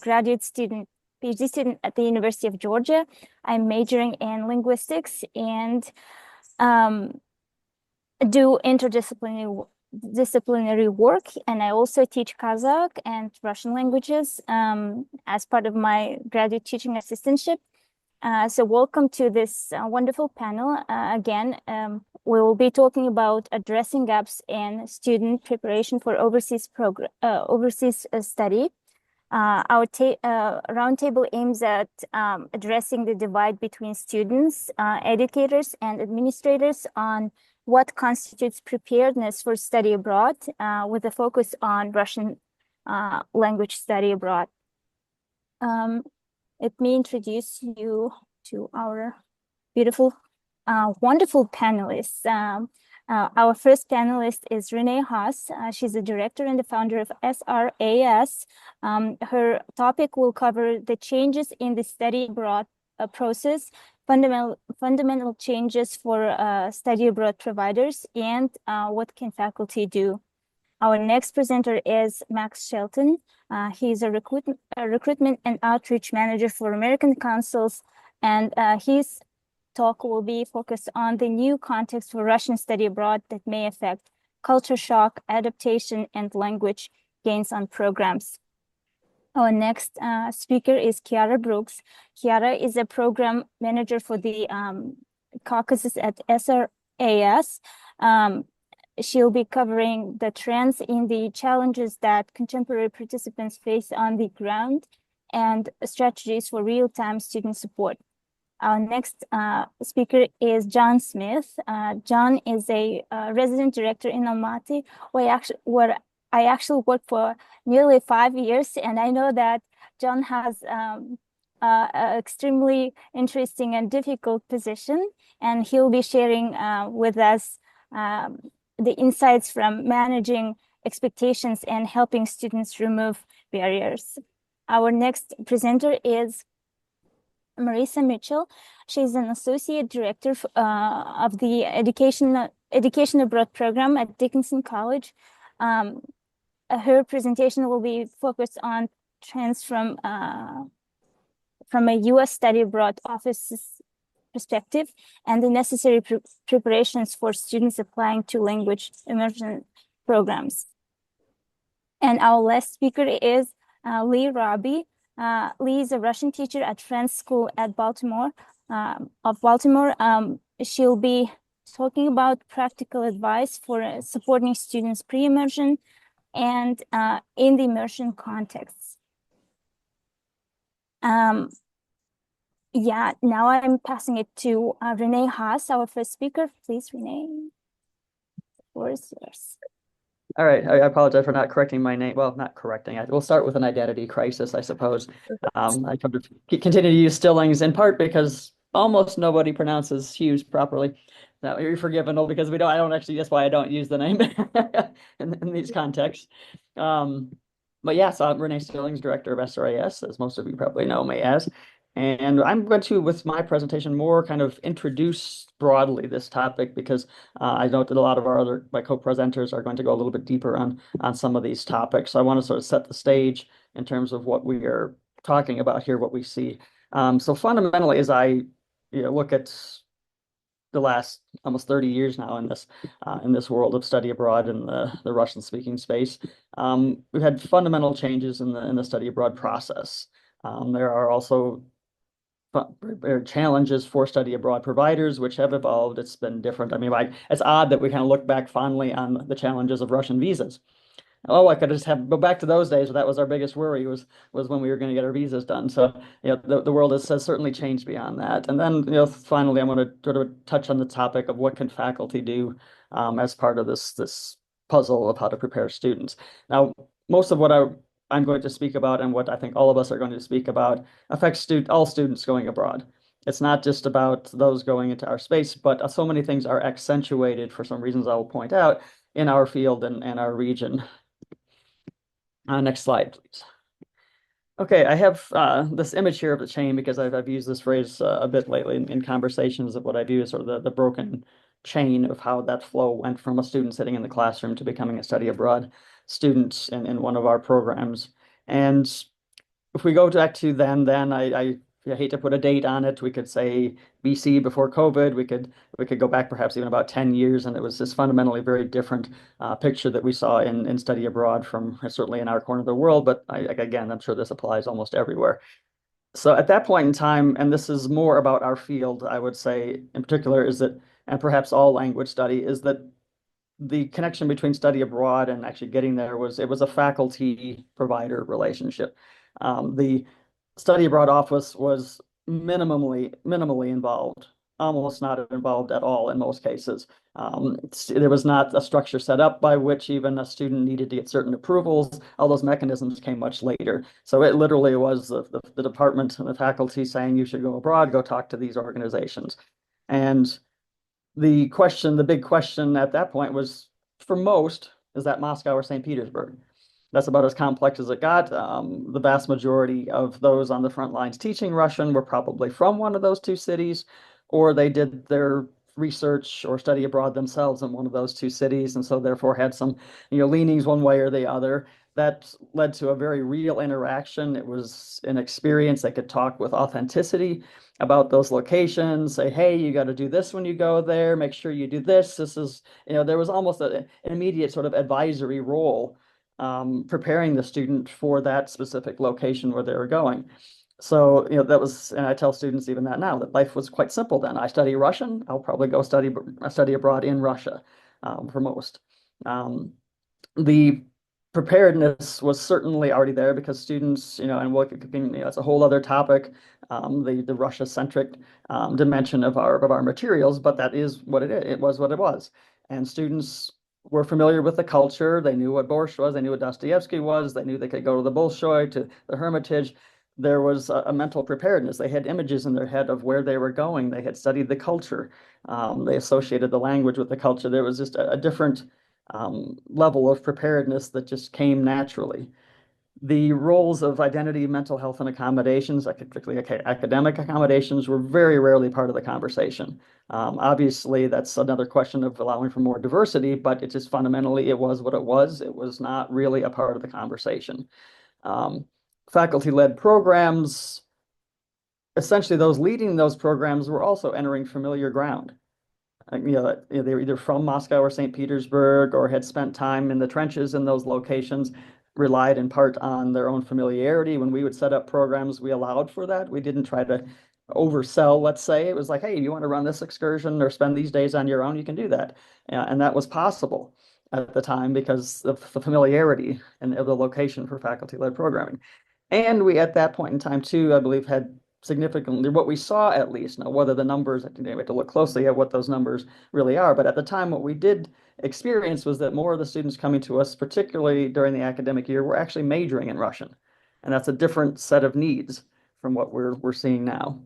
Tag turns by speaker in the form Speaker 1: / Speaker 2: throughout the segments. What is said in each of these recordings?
Speaker 1: graduate student, PhD student at the University of Georgia. I'm majoring in linguistics and do interdisciplinary work, and I also teach Kazakh and Russian languages as part of my graduate teaching assistantship. So welcome to this wonderful panel. Again, we will be talking about addressing gaps in student preparation for overseas study. Our roundtable aims at addressing the divide between students, educators, and administrators on what constitutes preparedness for study abroad, with a focus on Russian language study abroad. Let me introduce you to our beautiful, wonderful panelists. Our first panelist is Renee Haas. She's the director and the founder of SRAS. Her topic will cover the changes in the study abroad process, fundamental changes for study abroad providers, and what can faculty do. Our next presenter is Max Shelton. He's a recruitment and outreach manager for American Councils, and his talk will be focused on the new context for Russian study abroad that may affect culture shock, adaptation, and language gains on programs. Our next speaker is Kiara Brooks. Kiara is a program manager for the Caucasus at SRAS. She'll be covering the trends in the challenges that contemporary participants face on the ground and strategies for real-time student support. Our next speaker is John Smith. John is a resident director in Almaty, where I actually worked for nearly 5 years, and I know that John has an extremely interesting and difficult position, and he'll be sharing with us the insights from managing expectations and helping students remove barriers. Our next presenter is Marissa Mitchell. She's an associate director of the Education Abroad program at Dickinson College. Her presentation will be focused on trends from a U.S. study abroad office's perspective and the necessary preparations for students applying to language immersion programs. And our last speaker is Roby. Lee is a Russian teacher at Friends School at Baltimore. She'll be talking about practical advice for supporting students pre-immersion and in the immersion context. Yeah, now I'm passing it to Renee Haas, our first speaker. Please, Renee, the floor is yours.
Speaker 2: All right, I apologize for not correcting my name. Well, not correcting. We'll start with an identity crisis, I suppose. I come to continue to use Stillings in part because almost nobody pronounces Hughes properly. Now you're forgiven, because I don't actually. That's why I don't use the name in these contexts. But yes, I'm Renee Stillings, director of SRAS, as most of you probably know me as. And I'm going to, with my presentation, more kind of introduce broadly this topic because I know that a lot of my co-presenters are going to go a little bit deeper on some of these topics. So I want to sort of set the stage in terms of what we are talking about here, what we see. So fundamentally, as I look at the last almost 30 years now in this world of study abroad in the Russian speaking space, we've had fundamental changes in the study abroad process. There are also challenges for study abroad providers, which have evolved. It's been different. I mean, it's odd that we kind of look back fondly on the challenges of Russian visas. Oh, I could just go back to those days. That was our biggest worry was when we were going to get our visas done. So, the world has certainly changed beyond that. And then, finally, I'm going to sort of touch on the topic of what can faculty do as part of this puzzle of how to prepare students. Now, most of what I'm going to speak about and what I think all of us are going to speak about affects all students going abroad. It's not just about those going into our space, but so many things are accentuated for some reasons I will point out in our field and our region. Next slide, please. Okay, I have this image here of the chain because I've used this phrase a bit lately in conversations of what I view as sort of the broken chain of how that flow went from a student sitting in the classroom to becoming a study abroad student in one of our programs. And if we go back to then I hate to put a date on it. We could say BC before COVID. We could go back perhaps even about 10 years, and it was this fundamentally very different picture that we saw in study abroad from certainly in our corner of the world. But again, I'm sure this applies almost everywhere. So at that point in time, and this is more about our field, I would say in particular, is that, and perhaps all language study, is that the connection between study abroad and actually getting there was it was a faculty provider relationship. The study abroad office was minimally involved, almost not involved at all in most cases. There was not a structure set up by which even a student needed to get certain approvals. All those mechanisms came much later. So it literally was the department and the faculty saying you should go abroad, go talk to these organizations. And the big question at that point was, for most, is that Moscow or St. Petersburg? That's about as complex as it got. The vast majority of those on the front lines teaching Russian were probably from one of those two cities, or they did their research or study abroad themselves in one of those two cities, and so therefore had some, leanings one way or the other. That led to a very real interaction. It was an experience that could talk with authenticity about those locations, say, hey, you got to do this when you go there, make sure you do this. This is, there was almost an immediate sort of advisory role, preparing the student for that specific location where they were going. So, that was, and I tell students even that now, that life was quite simple then. I study Russian, I'll probably go study abroad in Russia, for most. The preparedness was certainly already there because students, and what it's a whole other topic, the Russia-centric dimension of our materials, but that is what it is. It was what it was, and students were familiar with the culture. They knew what Borscht was. They knew what Dostoevsky was. They knew they could go to the Bolshoi, to the Hermitage. There was a mental preparedness. They had images in their head of where they were going. They had studied the culture. They associated the language with the culture. There was just a different level of preparedness that just came naturally. The roles of identity, mental health, and accommodations, particularly academic accommodations, were very rarely part of the conversation. Obviously, that's another question of allowing for more diversity, but it just fundamentally, it was what it was. It was not really a part of the conversation. Faculty-led programs, essentially those leading those programs were also entering familiar ground. They were either from Moscow or St. Petersburg or had spent time in the trenches in those locations, relied in part on their own familiarity. When we would set up programs, we allowed for that. We didn't try to oversell, let's say. It was like, hey, you want to run this excursion or spend these days on your own, you can do that. And that was possible at the time because of the familiarity and of the location for faculty-led programming. And we, at that point in time, too, I believe, had significantly what we saw, at least. Now, whether the numbers, I think we have to look closely at what those numbers really are. But at the time, what we did experience was that more of the students coming to us, particularly during the academic year, were actually majoring in Russian. And that's a different set of needs from what we're seeing now.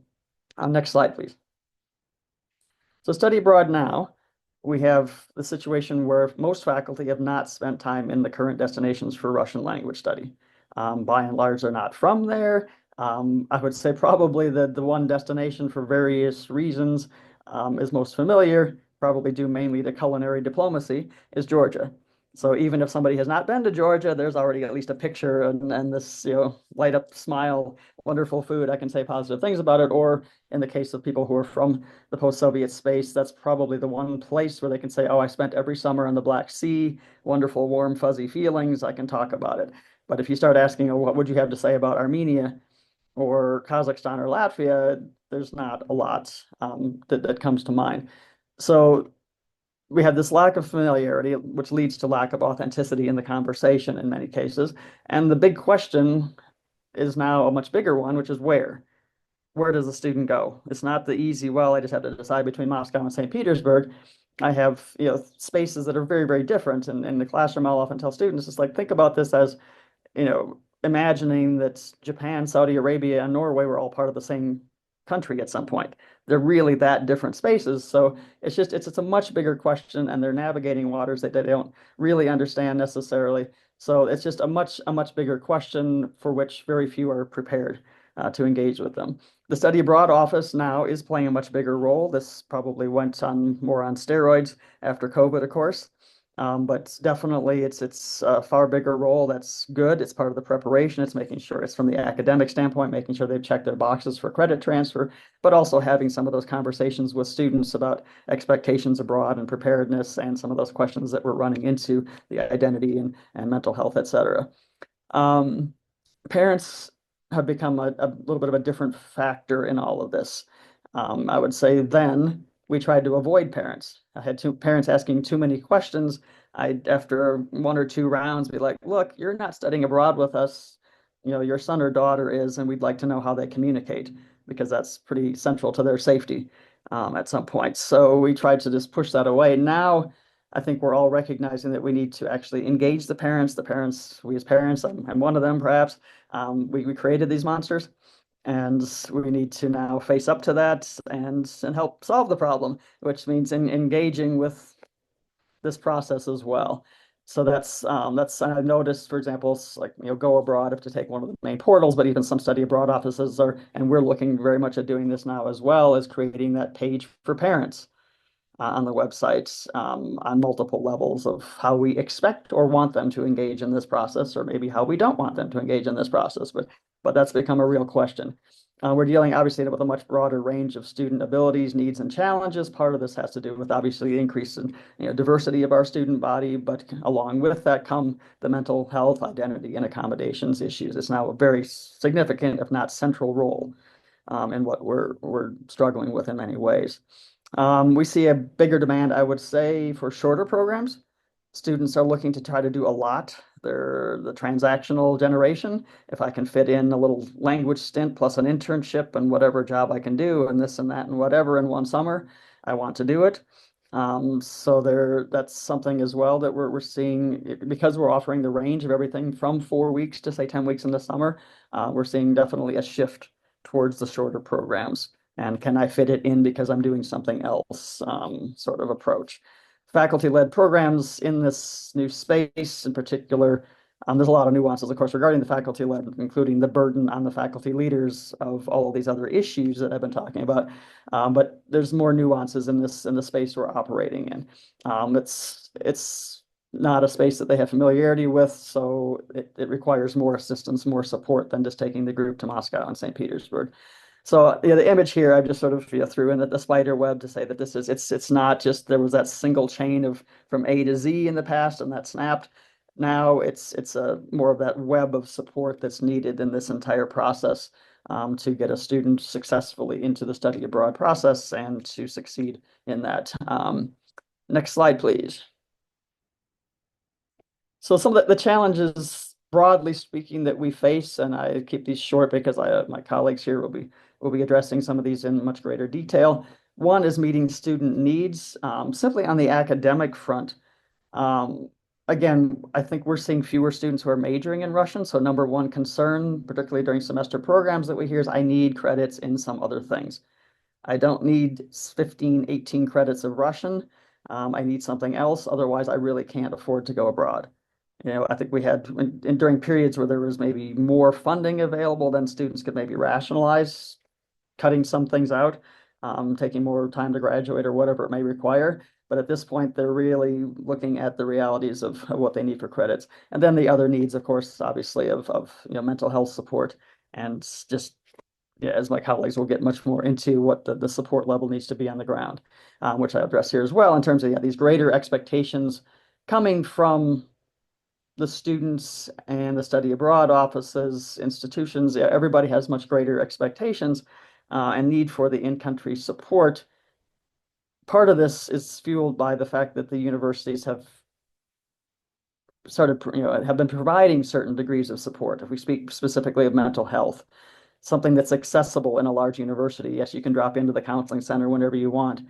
Speaker 2: Next slide, please. So study abroad now, we have the situation where most faculty have not spent time in the current destinations for Russian language study. By and large, they're not from there. I would say probably the one destination for various reasons is most familiar, probably due mainly to culinary diplomacy, is Georgia. So even if somebody has not been to Georgia, there's already at least a picture and this, light up smile, wonderful food. I can say positive things about it. Or in the case of people who are from the post-Soviet space, that's probably the one place where they can say, oh, I spent every summer on the Black Sea, wonderful, warm, fuzzy feelings. I can talk about it. But if you start asking, oh, what would you have to say about Armenia or Kazakhstan or Latvia, there's not a lot that comes to mind. So we have this lack of familiarity, which leads to lack of authenticity in the conversation in many cases. And the big question is now a much bigger one, which is where? Where does the student go? It's not the easy, well, I just have to decide between Moscow and St. Petersburg. I have, spaces that are very, very different. And in the classroom, I'll often tell students, it's like, think about this as, imagining that Japan, Saudi Arabia, and Norway were all part of the same country at some point. They're really that different spaces. So it's a much bigger question, and they're navigating waters that they don't really understand necessarily. So it's just a much bigger question for which very few are prepared to engage with them. The study abroad office now is playing a much bigger role. This probably went on more on steroids after COVID, of course. But definitely it's a far bigger role. That's good. It's part of the preparation. It's making sure it's from the academic standpoint, making sure they've checked their boxes for credit transfer, but also having some of those conversations with students about expectations abroad and preparedness and some of those questions that we're running into the identity and mental health, et cetera. Um, Parents have become a little bit of a different factor in all of this. I would say then we tried to avoid parents. I had two parents asking too many questions. After one or two rounds, be like, look, you're not studying abroad with us. Your son or daughter is, and we'd like to know how they communicate because that's pretty central to their safety at some point. So we tried to just push that away. Now, I think we're all recognizing that we need to actually engage the parents. We as parents, I'm one of them perhaps. We created these monsters, and we need to now face up to that and help solve the problem, which means engaging with this process as well. So that's I've noticed, for example, like Go Abroad, if to take one of the main portals, but even some study abroad offices are, and we're looking very much at doing this now as well, as creating that page for parents on the website on multiple levels of how we expect or want them to engage in this process, or maybe how we don't want them to engage in this process. But that's become a real question. We're dealing obviously with a much broader range of student abilities, needs, and challenges. Part of this has to do with obviously the increase in diversity of our student body, but along with that come the mental health, identity, and accommodations issues. It's now a very significant, if not central, role in what we're struggling with in many ways. We see a bigger demand, I would say, for shorter programs. Students are looking to try to do a lot. They're the transactional generation. If I can fit in a little language stint plus an internship and whatever job I can do and this and that and whatever in one summer, I want to do it. So that's something as well that we're seeing because we're offering the range of everything from 4 weeks to say 10 weeks in the summer. We're seeing definitely a shift towards the shorter programs. And can I fit it in because I'm doing something else sort of approach. Faculty-led programs in this new space in particular, there's a lot of nuances, of course, regarding the faculty-led, including the burden on the faculty leaders of all of these other issues that I've been talking about. But there's more nuances in the space we're operating in. It's not a space that they have familiarity with, so it requires more assistance, more support than just taking the group to Moscow and St. Petersburg. So the image here, I just sort of threw in the spider web to say that it's not just there was that single chain of from A to Z in the past and that snapped. Now it's a more of that web of support that's needed in this entire process to get a student successfully into the study abroad process and to succeed in that. Next slide, please. So some of the challenges, broadly speaking, that we face, and I keep these short because my colleagues here will be addressing some of these in much greater detail. One is meeting student needs, simply on the academic front. Again, I think we're seeing fewer students who are majoring in Russian. So number one concern, particularly during semester programs that we hear is I need credits in some other things. I don't need 15, 18 credits of Russian. I need something else. Otherwise, I really can't afford to go abroad. I think we had during periods where there was maybe more funding available, then students could maybe rationalize cutting some things out, taking more time to graduate or whatever it may require. But at this point, they're really looking at the realities of what they need for credits. And then the other needs, of course, obviously of mental health support and just as my colleagues will get much more into what the support level needs to be on the ground, which I address here as well in terms of these greater expectations coming from the students and the study abroad offices, institutions. Everybody has much greater expectations and need for the in-country support. Part of this is fueled by the fact that the universities have have been providing certain degrees of support. If we speak specifically of mental health, something that's accessible in a large university. Yes, you can drop into the counseling center whenever you want.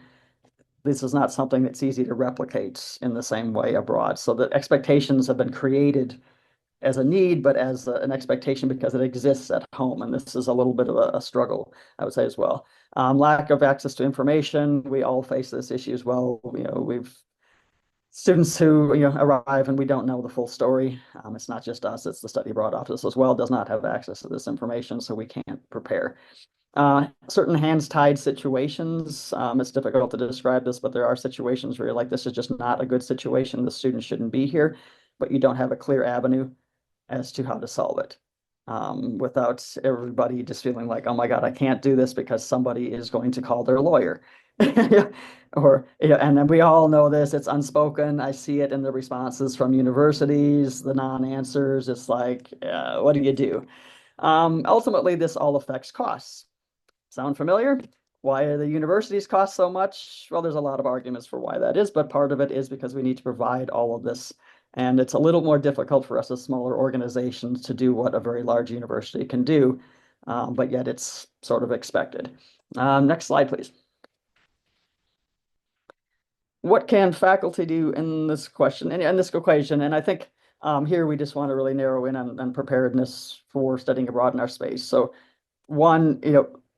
Speaker 2: This is not something that's easy to replicate in the same way abroad. So the expectations have been created as a need, but as an expectation because it exists at home. And this is a little bit of a struggle, I would say as well. Lack of access to information. We all face this issue as well. We've students who arrive and we don't know the full story. It's not just us, it's the study abroad office as well, does not have access to this information, so we can't prepare. Certain hands-tied situations. It's difficult to describe this, but there are situations where you're like, this is just not a good situation. The student shouldn't be here, but you don't have a clear avenue as to how to solve it. Without everybody just feeling like, oh my God, I can't do this because somebody is going to call their lawyer. Or, and then we all know this, it's unspoken. I see it in the responses from universities, the non-answers. It's like, what do you do? Ultimately, this all affects costs. Sound familiar? Why are the universities cost so much? Well, there's a lot of arguments for why that is, but part of it is because we need to provide all of this. And it's a little more difficult for us as smaller organizations to do what a very large university can do, but yet it's sort of expected. Next slide, please. What can faculty do in this question and in this equation? And I think here we just want to really narrow in on preparedness for studying abroad in our space. So one,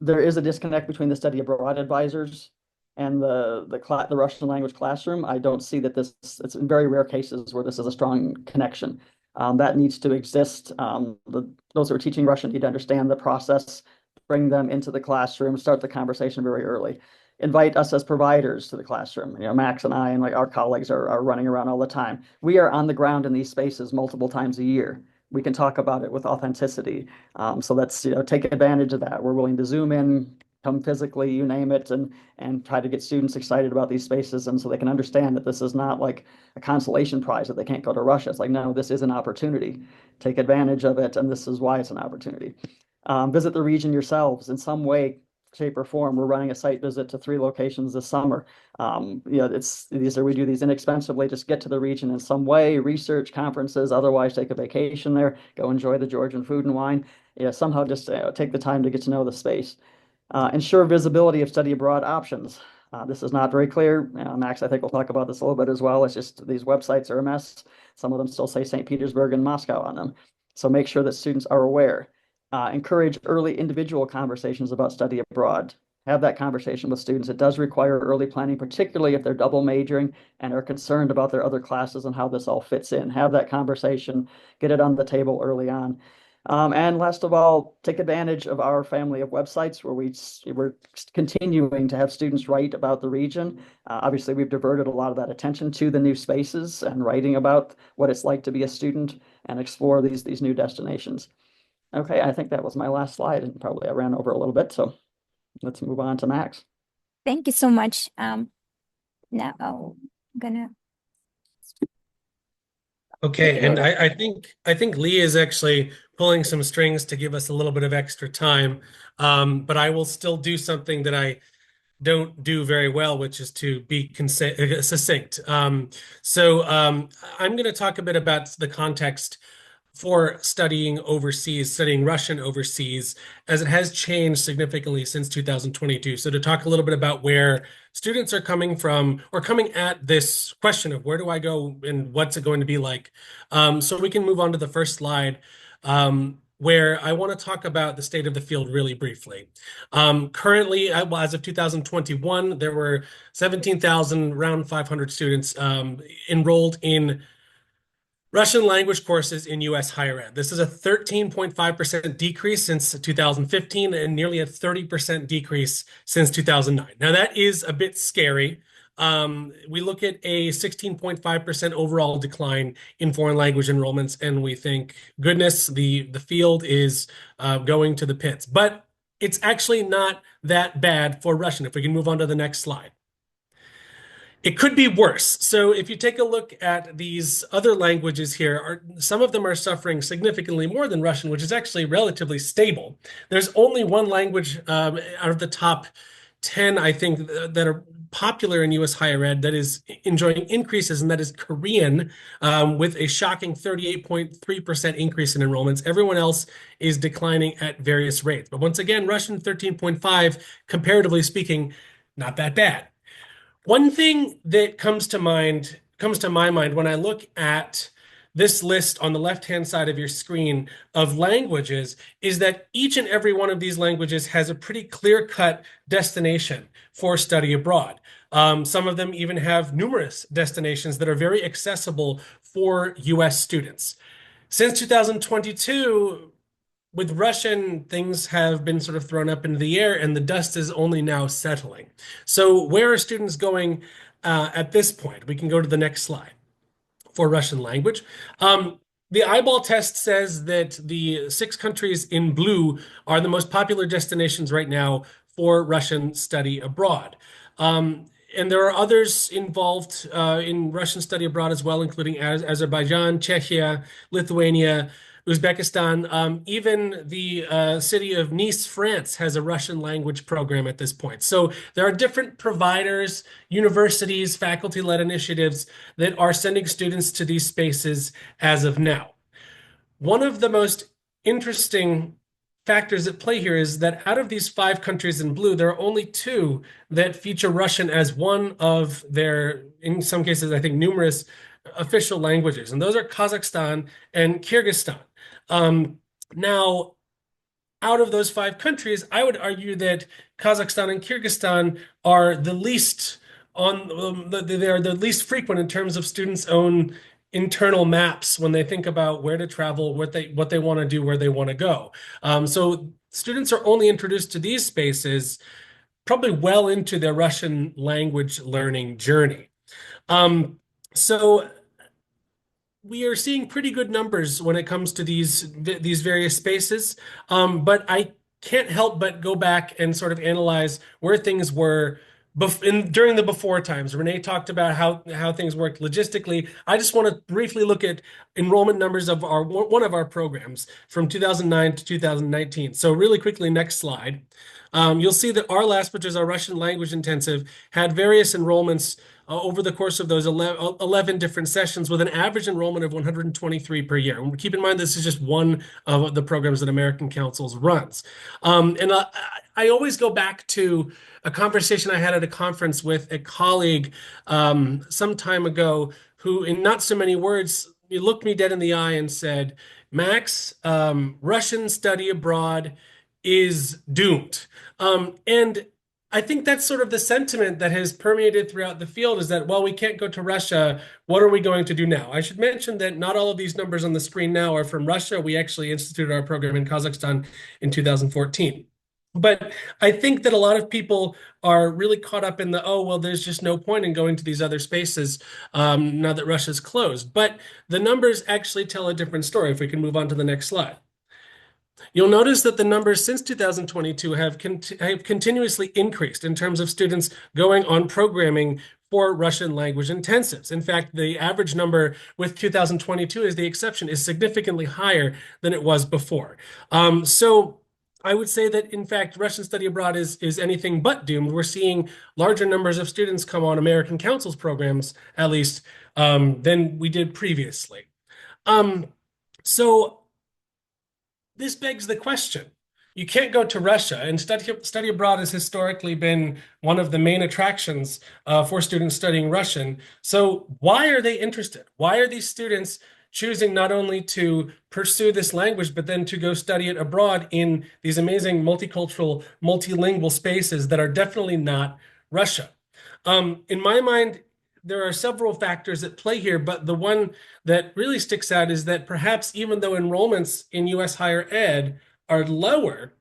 Speaker 2: there is a disconnect between the study abroad advisors and the Russian language classroom. I don't see that it's in very rare cases where this is a strong connection. That needs to exist. Those who are teaching Russian need to understand the process, bring them into the classroom, start the conversation very early. Invite us as providers to the classroom. Max and I and like our colleagues are running around all the time. We are on the ground in these spaces multiple times a year. We can talk about it with authenticity. So let's take advantage of that. We're willing to zoom in, come physically, you name it, and try to get students excited about these spaces, and so they can understand that this is not like a consolation prize that they can't go to Russia. It's like, no, this is an opportunity. Take advantage of it, and this is why it's an opportunity. Visit the region yourselves in some way, shape, or form. We're running a site visit to 3 locations this summer. We do these inexpensively. Just get to the region in some way, research, conferences, otherwise take a vacation there, go enjoy the Georgian food and wine. Somehow just take the time to get to know the space. Ensure visibility of study abroad options. This is not very clear. Max, I think, will talk about this a little bit as well. It's just these websites are a mess. Some of them still say St. Petersburg and Moscow on them. So make sure that students are aware. Encourage early individual conversations about study abroad. Have that conversation with students. It does require early planning, particularly if they're double majoring and are concerned about their other classes and how this all fits in. Have that conversation, get it on the table early on. And last of all, take advantage of our family of websites where we're continuing to have students write about the region. Obviously, we've diverted a lot of that attention to the new spaces and writing about what it's like to be a student and explore these new destinations. Okay, I think that was my last slide, and probably I ran over a little bit, so let's move on to Max.
Speaker 1: Thank you so much. Now I'm gonna.
Speaker 3: Okay, and I think Lee is actually pulling some strings to give us a little bit of extra time, but I will still do something that I don't do very well, which is to be succinct. I'm going to talk a bit about the context for studying overseas, studying Russian overseas, as it has changed significantly since 2022. So to talk a little bit about where students are coming from or coming at this question of where do I go and what's it going to be like. So we can move on to the first slide. Where I want to talk about the state of the field really briefly. Currently, as of 2021, there were 17,000, around 500 students enrolled in Russian language courses in U.S. higher ed. This is a 13.5% decrease since 2015 and nearly a 30% decrease since 2009. Now, that is a bit scary. We look at a 16.5% overall decline in foreign language enrollments, and we think, goodness, the field is going to the pits. But it's actually not that bad for Russian. If we can move on to the next slide. It could be worse. So if you take a look at these other languages here, some of them are suffering significantly more than Russian, which is actually relatively stable. There's only one language out of the top 10, I think, that are popular in U.S. higher ed that is enjoying increases, and that is Korean, with a shocking 38.3% increase in enrollments. Everyone else is declining at various rates. But once again, Russian 13.5, comparatively speaking, not that bad. One thing that comes to my mind when I look at this list on the left-hand side of your screen of languages is that each and every one of these languages has a pretty clear-cut destination for study abroad. Some of them even have numerous destinations that are very accessible for U.S. students. Since 2022, with Russian, things have been sort of thrown up into the air, and the dust is only now settling. So where are students going at this point? We can go to the next slide for Russian language. The eyeball test says that the 6 countries in blue are the most popular destinations right now for Russian study abroad. And there are others involved in Russian study abroad as well, including Azerbaijan, Czechia, Lithuania, Uzbekistan. Even the city of Nice, France, has a Russian language program at this point. So there are different providers, universities, faculty-led initiatives that are sending students to these spaces as of now. One of the most interesting factors at play here is that out of these 5 countries in blue, there are only 2 that feature Russian as one of their, in some cases, I think, numerous official languages. And those are Kazakhstan and Kyrgyzstan. Now, out of those 5 countries, I would argue that Kazakhstan and Kyrgyzstan are the least they are the least frequent in terms of students' own internal maps when they think about where to travel, what they want to do, where they want to go. So students are only introduced to these spaces probably well into their Russian language learning journey. So we are seeing pretty good numbers when it comes to these various spaces, but I can't help but go back and sort of analyze where things were during the before times. Renee talked about how things worked logistically. I just want to briefly look at enrollment numbers of one of our programs from 2009 to 2019. So really quickly, next slide. You'll see that RLAS, which is our Russian language intensive, had various enrollments over the course of those 11 different sessions with an average enrollment of 123 per year. And keep in mind, this is just one of the programs that American Councils runs. And I always go back to a conversation I had at a conference with a colleague some time ago who, in not so many words, he looked me dead in the eye and said, Max, Russian study abroad is doomed. And I think that's sort of the sentiment that has permeated throughout the field, is that, well, we can't go to Russia. What are we going to do now? I should mention that not all of these numbers on the screen now are from Russia. We actually instituted our program in Kazakhstan in 2014. But I think that a lot of people are really caught up in the, oh, well, there's just no point in going to these other spaces now that Russia's closed. But the numbers actually tell a different story. If we can move on to the next slide. You'll notice that the numbers since 2022 have continuously increased in terms of students going on programming for Russian language intensives. In fact, the average number with 2022 as the exception is significantly higher than it was before. So I would say that, in fact, Russian study abroad is anything but doomed. We're seeing larger numbers of students come on American Council's programs, at least, than we did previously. So this begs the question. You can't go to Russia, and study abroad has historically been one of the main attractions for students studying Russian. So why are they interested? Why are these students choosing not only to pursue this language, but then to go study it abroad in these amazing multicultural, multilingual spaces that are definitely not Russia? In my mind, there are several factors at play here, but the one that really sticks out is that perhaps even though enrollments in U.S. higher ed are lower,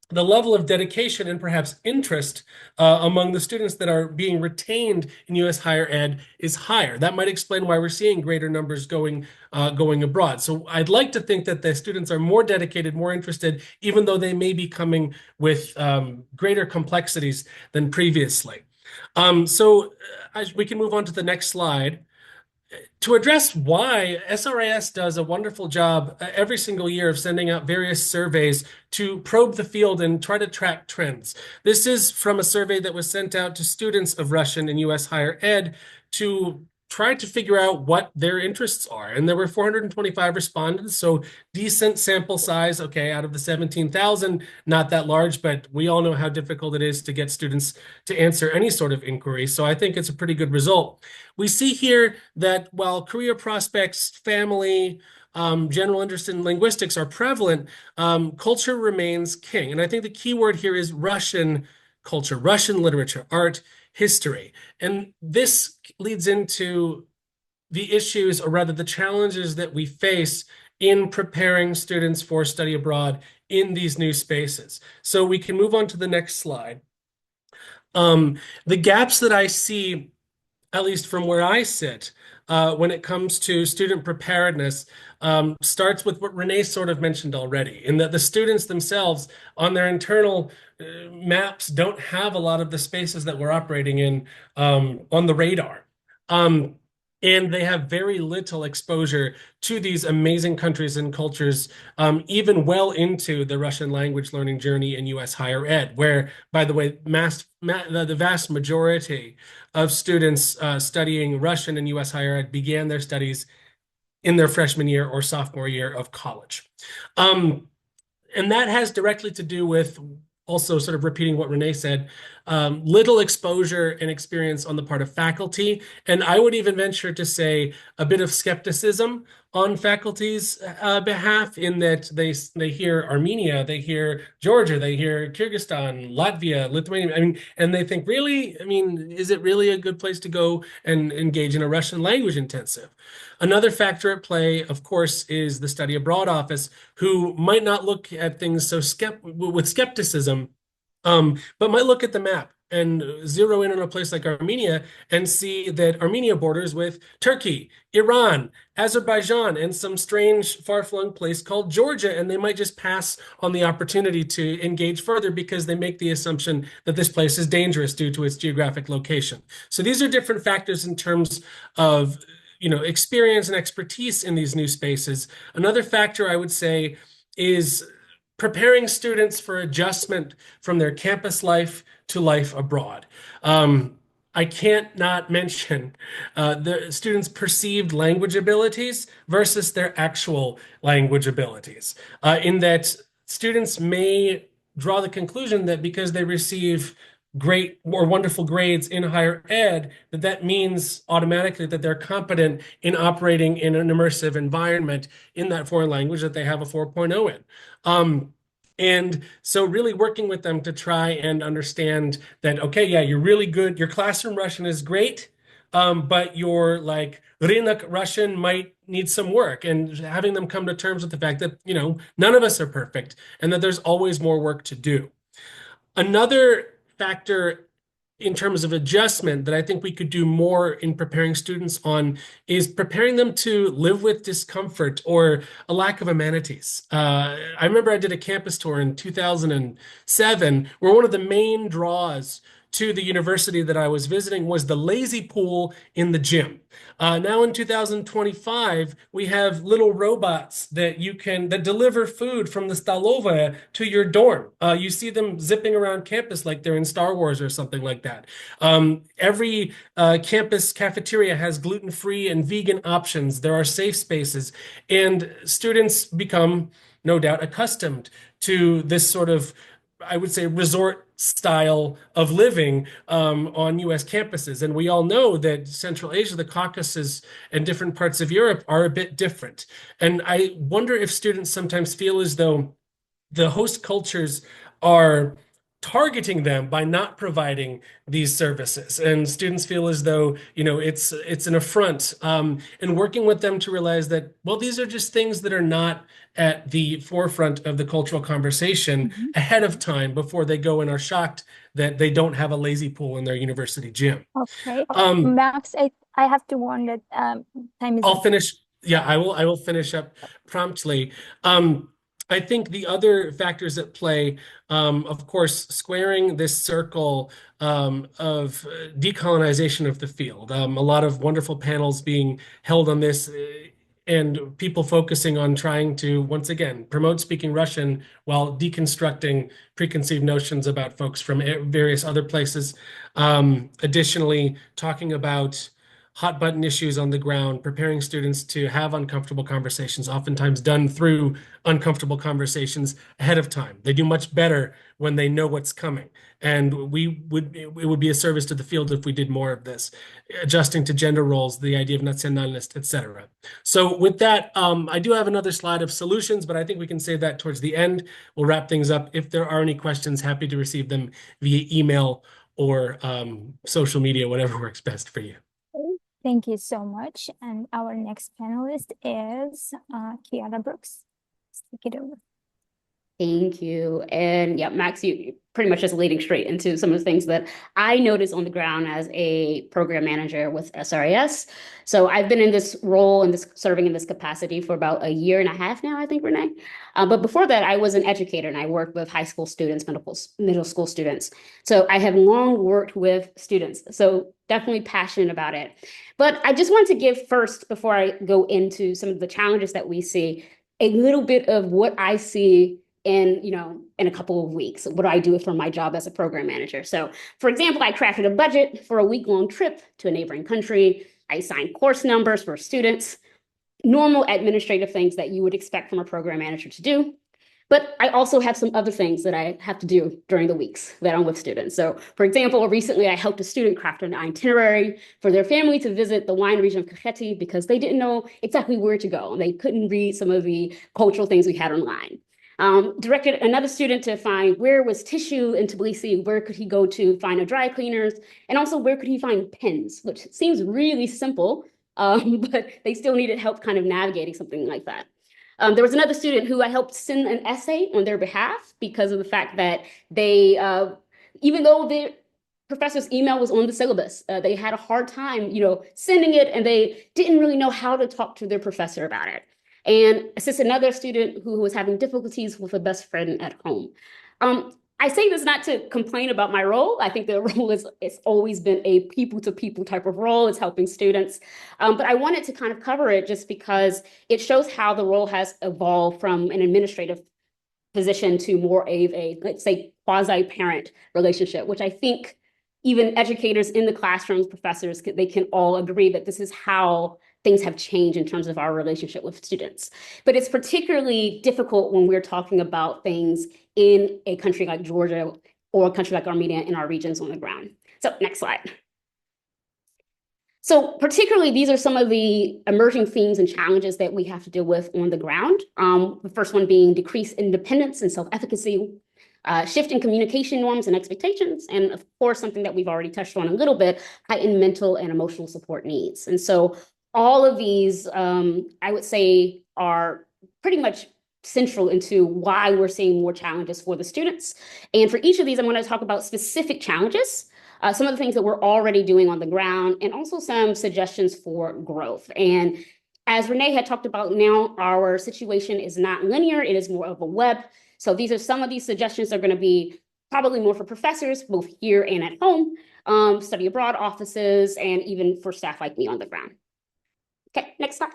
Speaker 3: the level of dedication and perhaps interest among the students that are being retained in U.S. higher ed is higher. That might explain why we're seeing greater numbers going abroad. So I'd like to think that the students are more dedicated, more interested, even though they may be coming with greater complexities than previously. So we can move on to the next slide. To address why, SRAS does a wonderful job every single year of sending out various surveys to probe the field and try to track trends. This is from a survey that was sent out to students of Russian in U.S. higher ed to try to figure out what their interests are. And there were 425 respondents, so decent sample size. Okay, out of the 17,000, not that large, but we all know how difficult it is to get students to answer any sort of inquiry. So I think it's a pretty good result. We see here that while career prospects, family, general interest in linguistics are prevalent, culture remains king. And I think the key word here is Russian culture, Russian literature, art, history. And this leads into the issues, or rather the challenges, that we face in preparing students for study abroad in these new spaces. So we can move on to the next slide. The gaps that I see, at least from where I sit, when it comes to student preparedness, starts with what Renee sort of mentioned already, in that the students themselves on their internal maps don't have a lot of the spaces that we're operating in on the radar. And they have very little exposure to these amazing countries and cultures, even well into the Russian language learning journey in US higher ed, where, by the way, the vast majority of students studying Russian in US higher ed began their studies in their freshman year or sophomore year of college. And that has directly to do with, also sort of repeating what Renee said, little exposure and experience on the part of faculty. And I would even venture to say a bit of skepticism on faculty's behalf, in that they hear Armenia, they hear Georgia, they hear Kyrgyzstan, Latvia, Lithuania. I mean, and they think, really? I mean, is it really a good place to go and engage in a Russian language intensive? Another factor at play, of course, is the study abroad office, who might not look at things with skepticism, but might look at the map and zero in on a place like Armenia and see that Armenia borders with Turkey, Iran, Azerbaijan, and some strange far-flung place called Georgia, and they might just pass on the opportunity to engage further because they make the assumption that this place is dangerous due to its geographic location. So these are different factors in terms of experience and expertise in these new spaces. Another factor I would say is preparing students for adjustment from their campus life to life abroad. I can't not mention the students' perceived language abilities versus their actual language abilities, in that students may draw the conclusion that because they receive great or wonderful grades in higher ed, that means automatically that they're competent in operating in an immersive environment in that foreign language that they have a 4.0 in. And so really working with them to try and understand that, okay, yeah, you're really good. Your classroom Russian is great, but your like Rynok Russian might need some work, and having them come to terms with the fact that, none of us are perfect and that there's always more work to do. Another factor in terms of adjustment that I think we could do more in preparing students on is preparing them to live with discomfort or a lack of amenities. I remember I did a campus tour in 2007 where one of the main draws to the university that I was visiting was the lazy pool in the gym. Now in 2025, we have little robots that deliver food from the Stolova to your dorm. You see them zipping around campus like they're in Star Wars or something like that. Every campus cafeteria has gluten-free and vegan options. There are safe spaces, and students become, no doubt, accustomed to this sort of, I would say, resort style of living on US campuses. And we all know that Central Asia, the Caucasus, and different parts of Europe are a bit different. And I wonder if students sometimes feel as though the host cultures are targeting them by not providing these services, and students feel as though it's an affront, and working with them to realize that, well, these are just things that are not at the forefront of the cultural conversation ahead of time before they go and are shocked that they don't have a lazy pool in their university gym.
Speaker 1: Okay. Max, I have to warn that time is
Speaker 3: I'll
Speaker 1: up.
Speaker 3: finish. Yeah, I will finish up promptly. I think the other factors at play, of course, squaring this circle of decolonization of the field. A lot of wonderful panels being held on this, and people focusing on trying to, once again, promote speaking Russian while deconstructing preconceived notions about folks from various other places. Additionally, talking about hot button issues on the ground, preparing students to have uncomfortable conversations, oftentimes done through uncomfortable conversations ahead of time. They do much better when they know what's coming. And it would be a service to the field if we did more of this, adjusting to gender roles, the idea of nationalist, etc. So with that, I do have another slide of solutions, but I think we can save that towards the end. We'll wrap things up. If there are any questions, happy to receive them via email or social media, whatever works best for you.
Speaker 1: Thank you so much. And our next panelist is Kiara Brooks. Take it over.
Speaker 4: Thank you. And yeah, Max, you pretty much just leading straight into some of the things that I noticed on the ground as a program manager with SRAS. So I've been in this role and serving in this capacity for about a year and a half now, I think, Renee. But before that, I was an educator and I worked with high school students, middle school students. So I have long worked with students. So definitely passionate about it. But I just wanted to give first, before I go into some of the challenges that we see, a little bit of what I see in a couple of weeks. What do I do for my job as a program manager? So, for example, I crafted a budget for a week-long trip to a neighboring country. I assigned course numbers for students, normal administrative things that you would expect from a program manager to do. But I also have some other things that I have to do during the weeks that I'm with students. So, for example, recently I helped a student craft an itinerary for their family to visit the wine region of Kakheti because they didn't know exactly where to go. And they couldn't read some of the cultural things we had online. Directed another student to find where was tissue in Tbilisi, where could he go to find a dry cleaners, and also where could he find pens, which seems really simple, but they still needed help kind of navigating something like that. There was another student who I helped send an essay on their behalf because of the fact that they, even though the professor's email was on the syllabus, they had a hard time, sending it, and they didn't really know how to talk to their professor about it. And assist another student who was having difficulties with a best friend at home. I say this not to complain about my role. I think the role it's always been a people-to-people type of role. It's helping students. But I wanted to kind of cover it just because it shows how the role has evolved from an administrative position to more of a, let's say, quasi-parent relationship, which I think even educators in the classrooms, professors, they can all agree that this is how things have changed in terms of our relationship with students. But it's particularly difficult when we're talking about things in a country like Georgia or a country like Armenia in our regions on the ground. So next slide. So particularly, these are some of the emerging themes and challenges that we have to deal with on the ground. The first one being decreased independence and self-efficacy, shift in communication norms and expectations, and of course, something that we've already touched on a little bit, heightened mental and emotional support needs. And so all of these, I would say, are pretty much central into why we're seeing more challenges for the students. And for each of these, I'm going to talk about specific challenges, some of the things that we're already doing on the ground, and also some suggestions for growth. And as Renee had talked about, now our situation is not linear, it is more of a web. So these are some of these suggestions that are going to be probably more for professors, both here and at home, study abroad offices, and even for staff like me on the ground. Okay, next slide.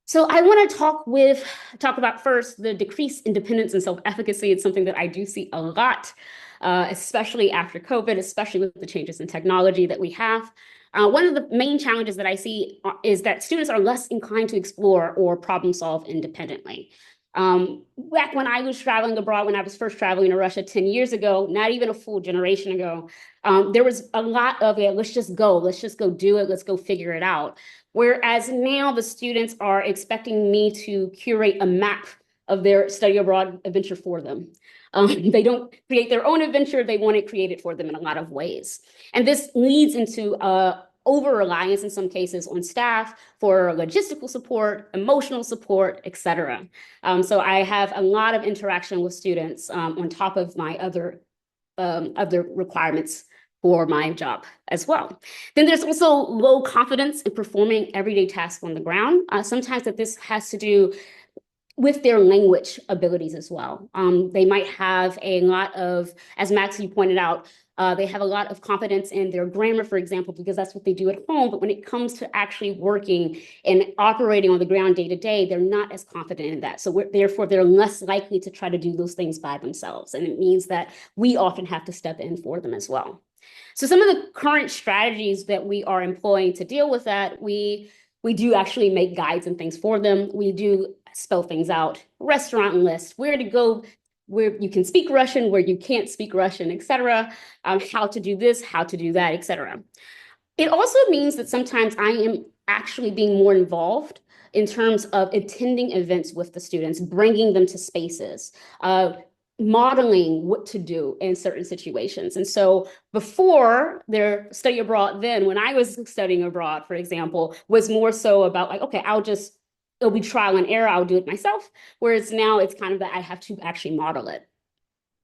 Speaker 4: So I want to talk about first the decreased independence and self-efficacy. It's something that I do see a lot, especially after COVID, especially with the changes in technology that we have. One of the main challenges that I see is that students are less inclined to explore or problem solve independently. Back when I was traveling abroad, when I was first traveling to Russia 10 years ago, not even a full generation ago, there was a lot of, let's just go do it, let's go figure it out. Whereas now the students are expecting me to curate a map of their study abroad adventure for them. They don't create their own adventure, they want it created for them in a lot of ways. And this leads into over-reliance in some cases on staff for logistical support, emotional support, et cetera. So I have a lot of interaction with students on top of my other requirements for my job as well. Then there's also low confidence in performing everyday tasks on the ground. Sometimes that this has to do with their language abilities as well. They might have a lot of, as Max, you pointed out, they have a lot of confidence in their grammar, for example, because that's what they do at home. But when it comes to actually working and operating on the ground day to day, they're not as confident in that. So therefore, they're less likely to try to do those things by themselves. And it means that we often have to step in for them as well. So some of the current strategies that we are employing to deal with that, we do actually make guides and things for them. We do spell things out, restaurant lists, where to go, where you can speak Russian, where you can't speak Russian, et cetera, how to do this, how to do that, et cetera. It also means that sometimes I am actually being more involved in terms of attending events with the students, bringing them to spaces, modeling what to do in certain situations. And so before their study abroad, then when I was studying abroad, for example, was more so about like, okay, it'll be trial and error, I'll do it myself. Whereas now it's kind of that I have to actually model it.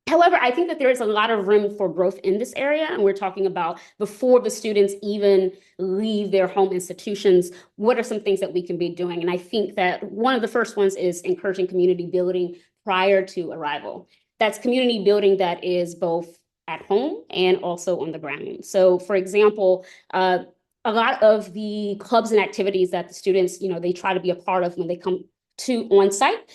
Speaker 4: However, I think that there is a lot of room for growth in this area, and we're talking about before the students even leave their home institutions, what are some things that we can be doing? And I think that one of the first ones is encouraging community building prior to arrival. That's community building that is both at home and also on the ground. So, for example, a lot of the clubs and activities that the students, they try to be a part of when they come to on-site,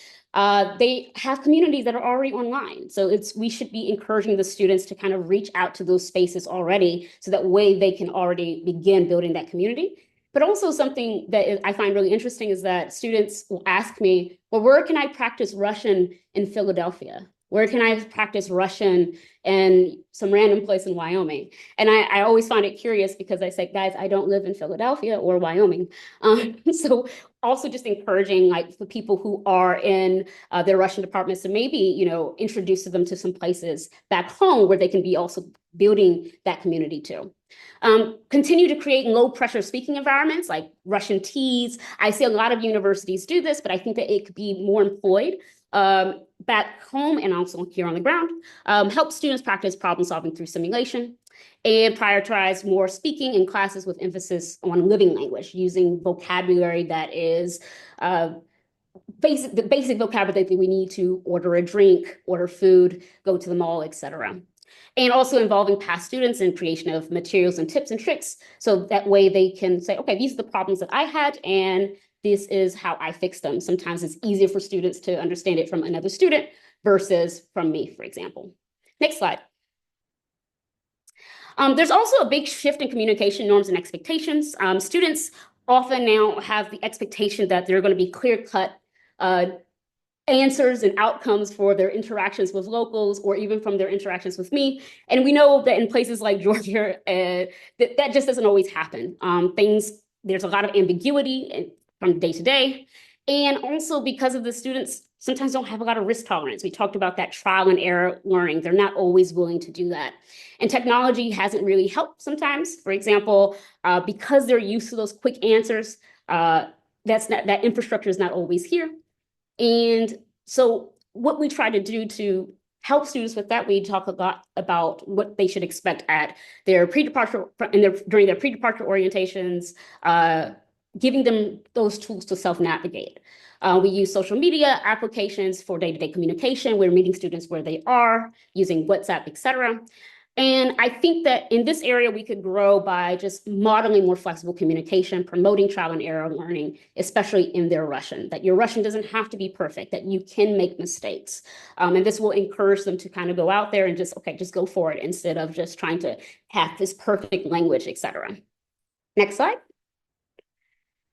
Speaker 4: they have communities that are already online. So we should be encouraging the students to kind of reach out to those spaces already, so that way they can already begin building that community. But also something that I find really interesting is that students will ask me, well, where can I practice Russian in Philadelphia? Where can I practice Russian in some random place in Wyoming? And I always find it curious because I say, guys, I don't live in Philadelphia or Wyoming. So also just encouraging like the people who are in their Russian departments to maybe, introduce them to some places back home where they can be also building that community too. Continue to create low pressure speaking environments like Russian teas. I see a lot of universities do this, but I think that it could be more employed back home and also here on the ground. Help students practice problem solving through simulation, and prioritize more speaking in classes with emphasis on living language, using vocabulary that is the basic vocabulary that we need to order a drink, order food, go to the mall, etc. And also involving past students in creation of materials and tips and tricks, so that way they can say, okay, these are the problems that I had, and this is how I fix them. Sometimes it's easier for students to understand it from another student versus from me, for example. Next slide. There's also a big shift in communication norms and expectations. Students often now have the expectation that there are going to be clear-cut answers and outcomes for their interactions with locals or even from their interactions with me. And we know that in places like Georgia, that just doesn't always happen. There's a lot of ambiguity from day to day. And also because of the students sometimes don't have a lot of risk tolerance. We talked about that trial and error learning. They're not always willing to do that. And technology hasn't really helped sometimes. For example, because they're used to those quick answers, that infrastructure is not always here. And so what we try to do to help students with that, we talk a lot about what they should expect at their pre-departure during their pre-departure orientations, giving them those tools to self-navigate. We use social media applications for day-to-day communication. We're meeting students where they are, using WhatsApp, etc. And I think that in this area, we could grow by just modeling more flexible communication, promoting trial and error learning, especially in their Russian, that your Russian doesn't have to be perfect, that you can make mistakes. And this will encourage them to kind of go out there and just go for it instead of just trying to have this perfect language, etc. Next slide.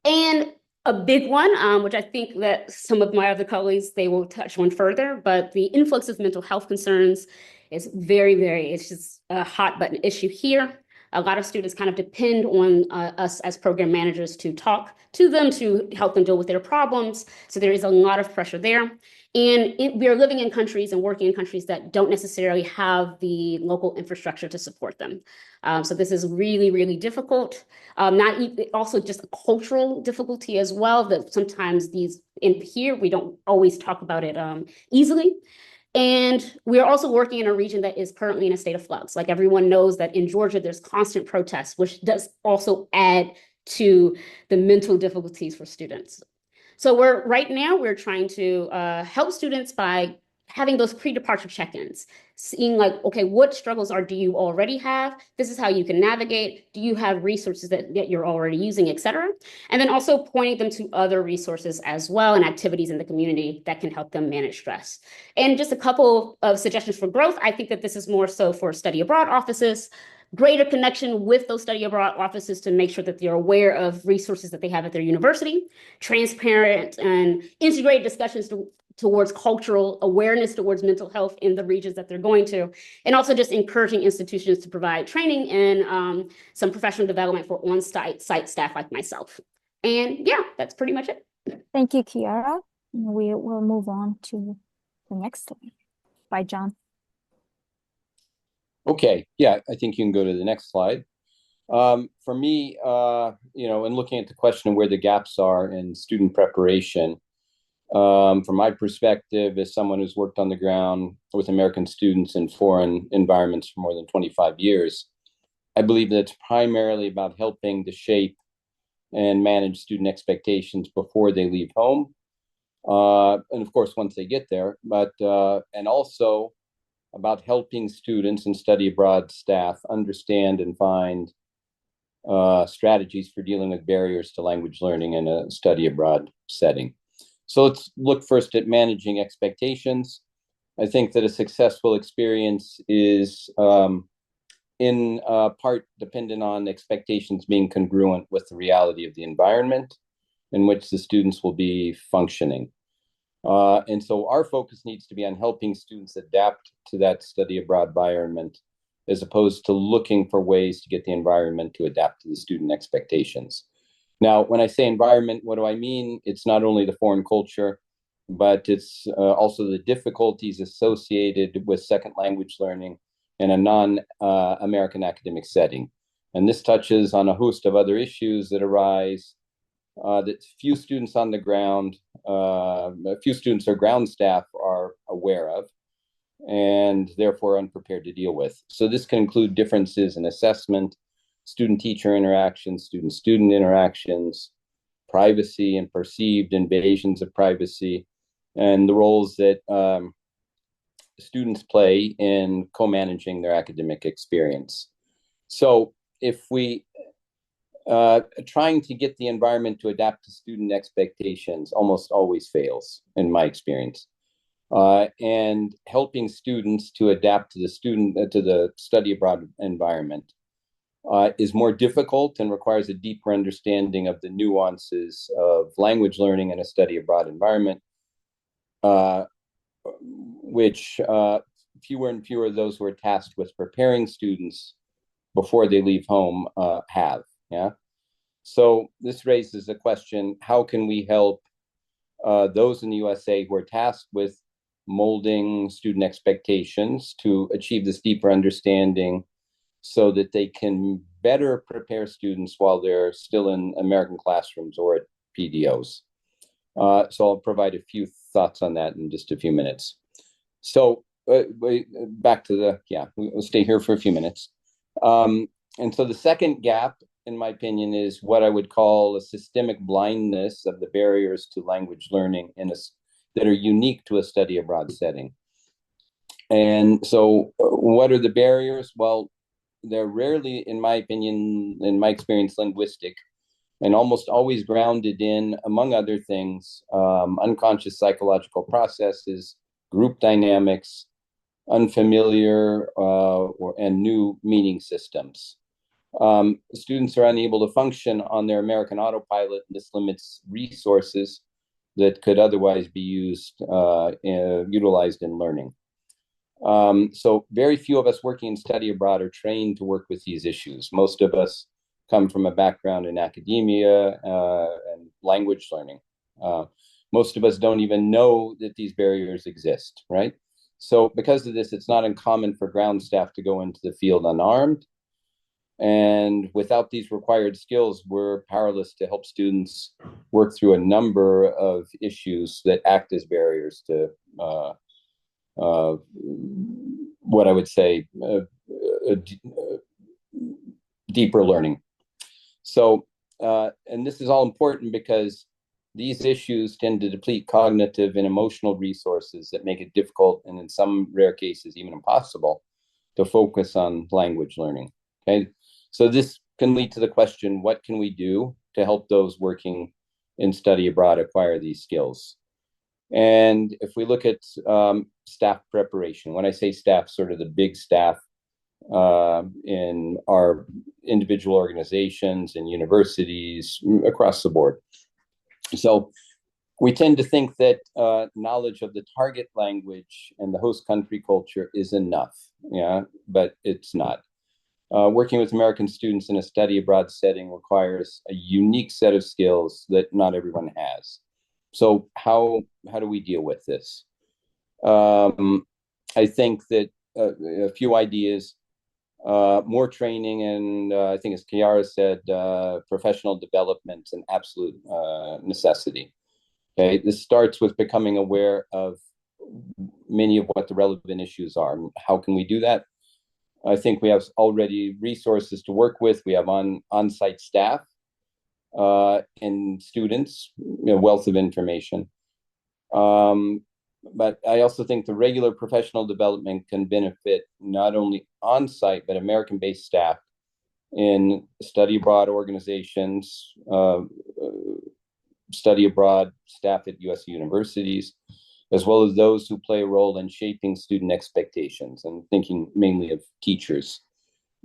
Speaker 4: And a big one, which I think that some of my other colleagues, they will touch on further, but the influx of mental health concerns is it's just a hot button issue here. A lot of students kind of depend on us as program managers to talk to them, to help them deal with their problems. So there is a lot of pressure there. And we are living in countries and working in countries that don't necessarily have the local infrastructure to support them. So this is really, really difficult. Also just a cultural difficulty as well, that sometimes in here, we don't always talk about it easily. And we are also working in a region that is currently in a state of flux. Like everyone knows that in Georgia, there's constant protests, which does also add to the mental difficulties for students. So right now we're trying to help students by having those pre-departure check-ins, seeing like, okay, what struggles do you already have? This is how you can navigate. Do you have resources that you're already using, et cetera? And then also pointing them to other resources as well and activities in the community that can help them manage stress. And just a couple of suggestions for growth. I think that this is more so for study abroad offices, greater connection with those study abroad offices to make sure that they're aware of resources that they have at their university, transparent and integrated discussions towards cultural awareness towards mental health in the regions that they're going to, and also just encouraging institutions to provide training and some professional development for on-site staff like myself. And yeah, that's pretty much it.
Speaker 1: Thank you, Kiara. We will move on to the next slide. by John.
Speaker 5: Okay, yeah, I think you can go to the next slide. For me, in looking at the question of where the gaps are in student preparation, from my perspective, as someone who's worked on the ground with American students in foreign environments for more than 25 years, I believe that it's primarily about helping to shape and manage student expectations before they leave home. And of course, once they get there, and also about helping students and study abroad staff understand and find strategies for dealing with barriers to language learning in a study abroad setting. So let's look first at managing expectations. I think that a successful experience is in part dependent on expectations being congruent with the reality of the environment in which the students will be functioning. And so our focus needs to be on helping students adapt to that study abroad environment, as opposed to looking for ways to get the environment to adapt to the student expectations. Now, when I say environment, what do I mean? It's not only the foreign culture, but it's also the difficulties associated with second language learning in a non-American academic setting. And this touches on a host of other issues that arise that few students on the ground, few students or ground staff are aware of, and therefore unprepared to deal with. So this can include differences in assessment, student-teacher interactions, student-student interactions, privacy and perceived invasions of privacy, and the roles that students play in co-managing their academic experience. So if we trying to get the environment to adapt to student expectations almost always fails, in my experience. And helping students to adapt to the study abroad environment is more difficult and requires a deeper understanding of the nuances of language learning in a study abroad environment, which fewer and fewer of those who are tasked with preparing students before they leave home have. Yeah. So this raises the question: how can we help those in the USA who are tasked with molding student expectations to achieve this deeper understanding, so that they can better prepare students while they're still in American classrooms or at PDOs? So I'll provide a few thoughts on that in just a few minutes. So back to we'll stay here for a few minutes. And so the second gap, in my opinion, is what I would call a systemic blindness of the barriers to language learning that are unique to a study abroad setting. And so what are the barriers? Well, they're rarely, in my opinion, in my experience, linguistic, and almost always grounded in, among other things, unconscious psychological processes, group dynamics, unfamiliar and new meaning systems. Students are unable to function on their American autopilot. This limits resources that could otherwise be utilized in learning. So very few of us working in study abroad are trained to work with these issues. Most of us come from a background in academia and language learning. Most of us don't even know that these barriers exist, right? So because of this, it's not uncommon for ground staff to go into the field unarmed. And without these required skills, we're powerless to help students work through a number of issues that act as barriers to what I would say deeper learning. So, and this is all important because these issues tend to deplete cognitive and emotional resources that make it difficult, and in some rare cases, even impossible, to focus on language learning. Okay, so this can lead to the question: what can we do to help those working in study abroad acquire these skills? And if we look at staff preparation, when I say staff, sort of the big staff in our individual organizations and universities across the board. So we tend to think that knowledge of the target language and the host country culture is enough, but it's not. Working with American students in a study abroad setting requires a unique set of skills that not everyone has. So how do we deal with this? I think that a few ideas, more training, and I think as Kiara said, professional development is an absolute necessity. Okay, this starts with becoming aware of many of what the relevant issues are. How can we do that? I think we have already resources to work with. We have on-site staff and students, wealth of information. But I also think the regular professional development can benefit not only on-site, but American-based staff in study abroad organizations, study abroad staff at U.S. universities, as well as those who play a role in shaping student expectations, and thinking mainly of teachers.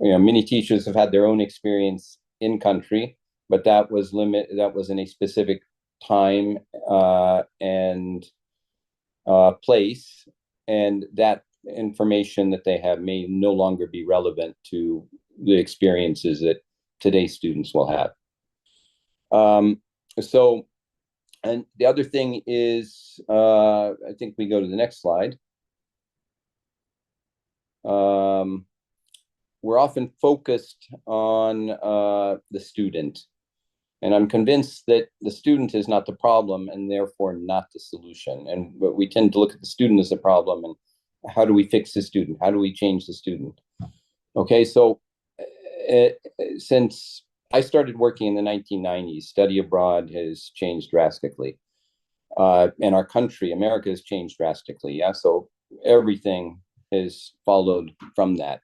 Speaker 5: Many teachers have had their own experience in country, but that was in a specific time and place, and that information that they have may no longer be relevant to the experiences that today's students will have. And the other thing is, I think we go to the next slide. We're often focused on the student, and I'm convinced that the student is not the problem and therefore not the solution. But we tend to look at the student as a problem, and how do we fix the student? How do we change the student? Okay, so since I started working in the 1990s, study abroad has changed drastically. And our country, America, has changed drastically. Yeah, so everything has followed from that.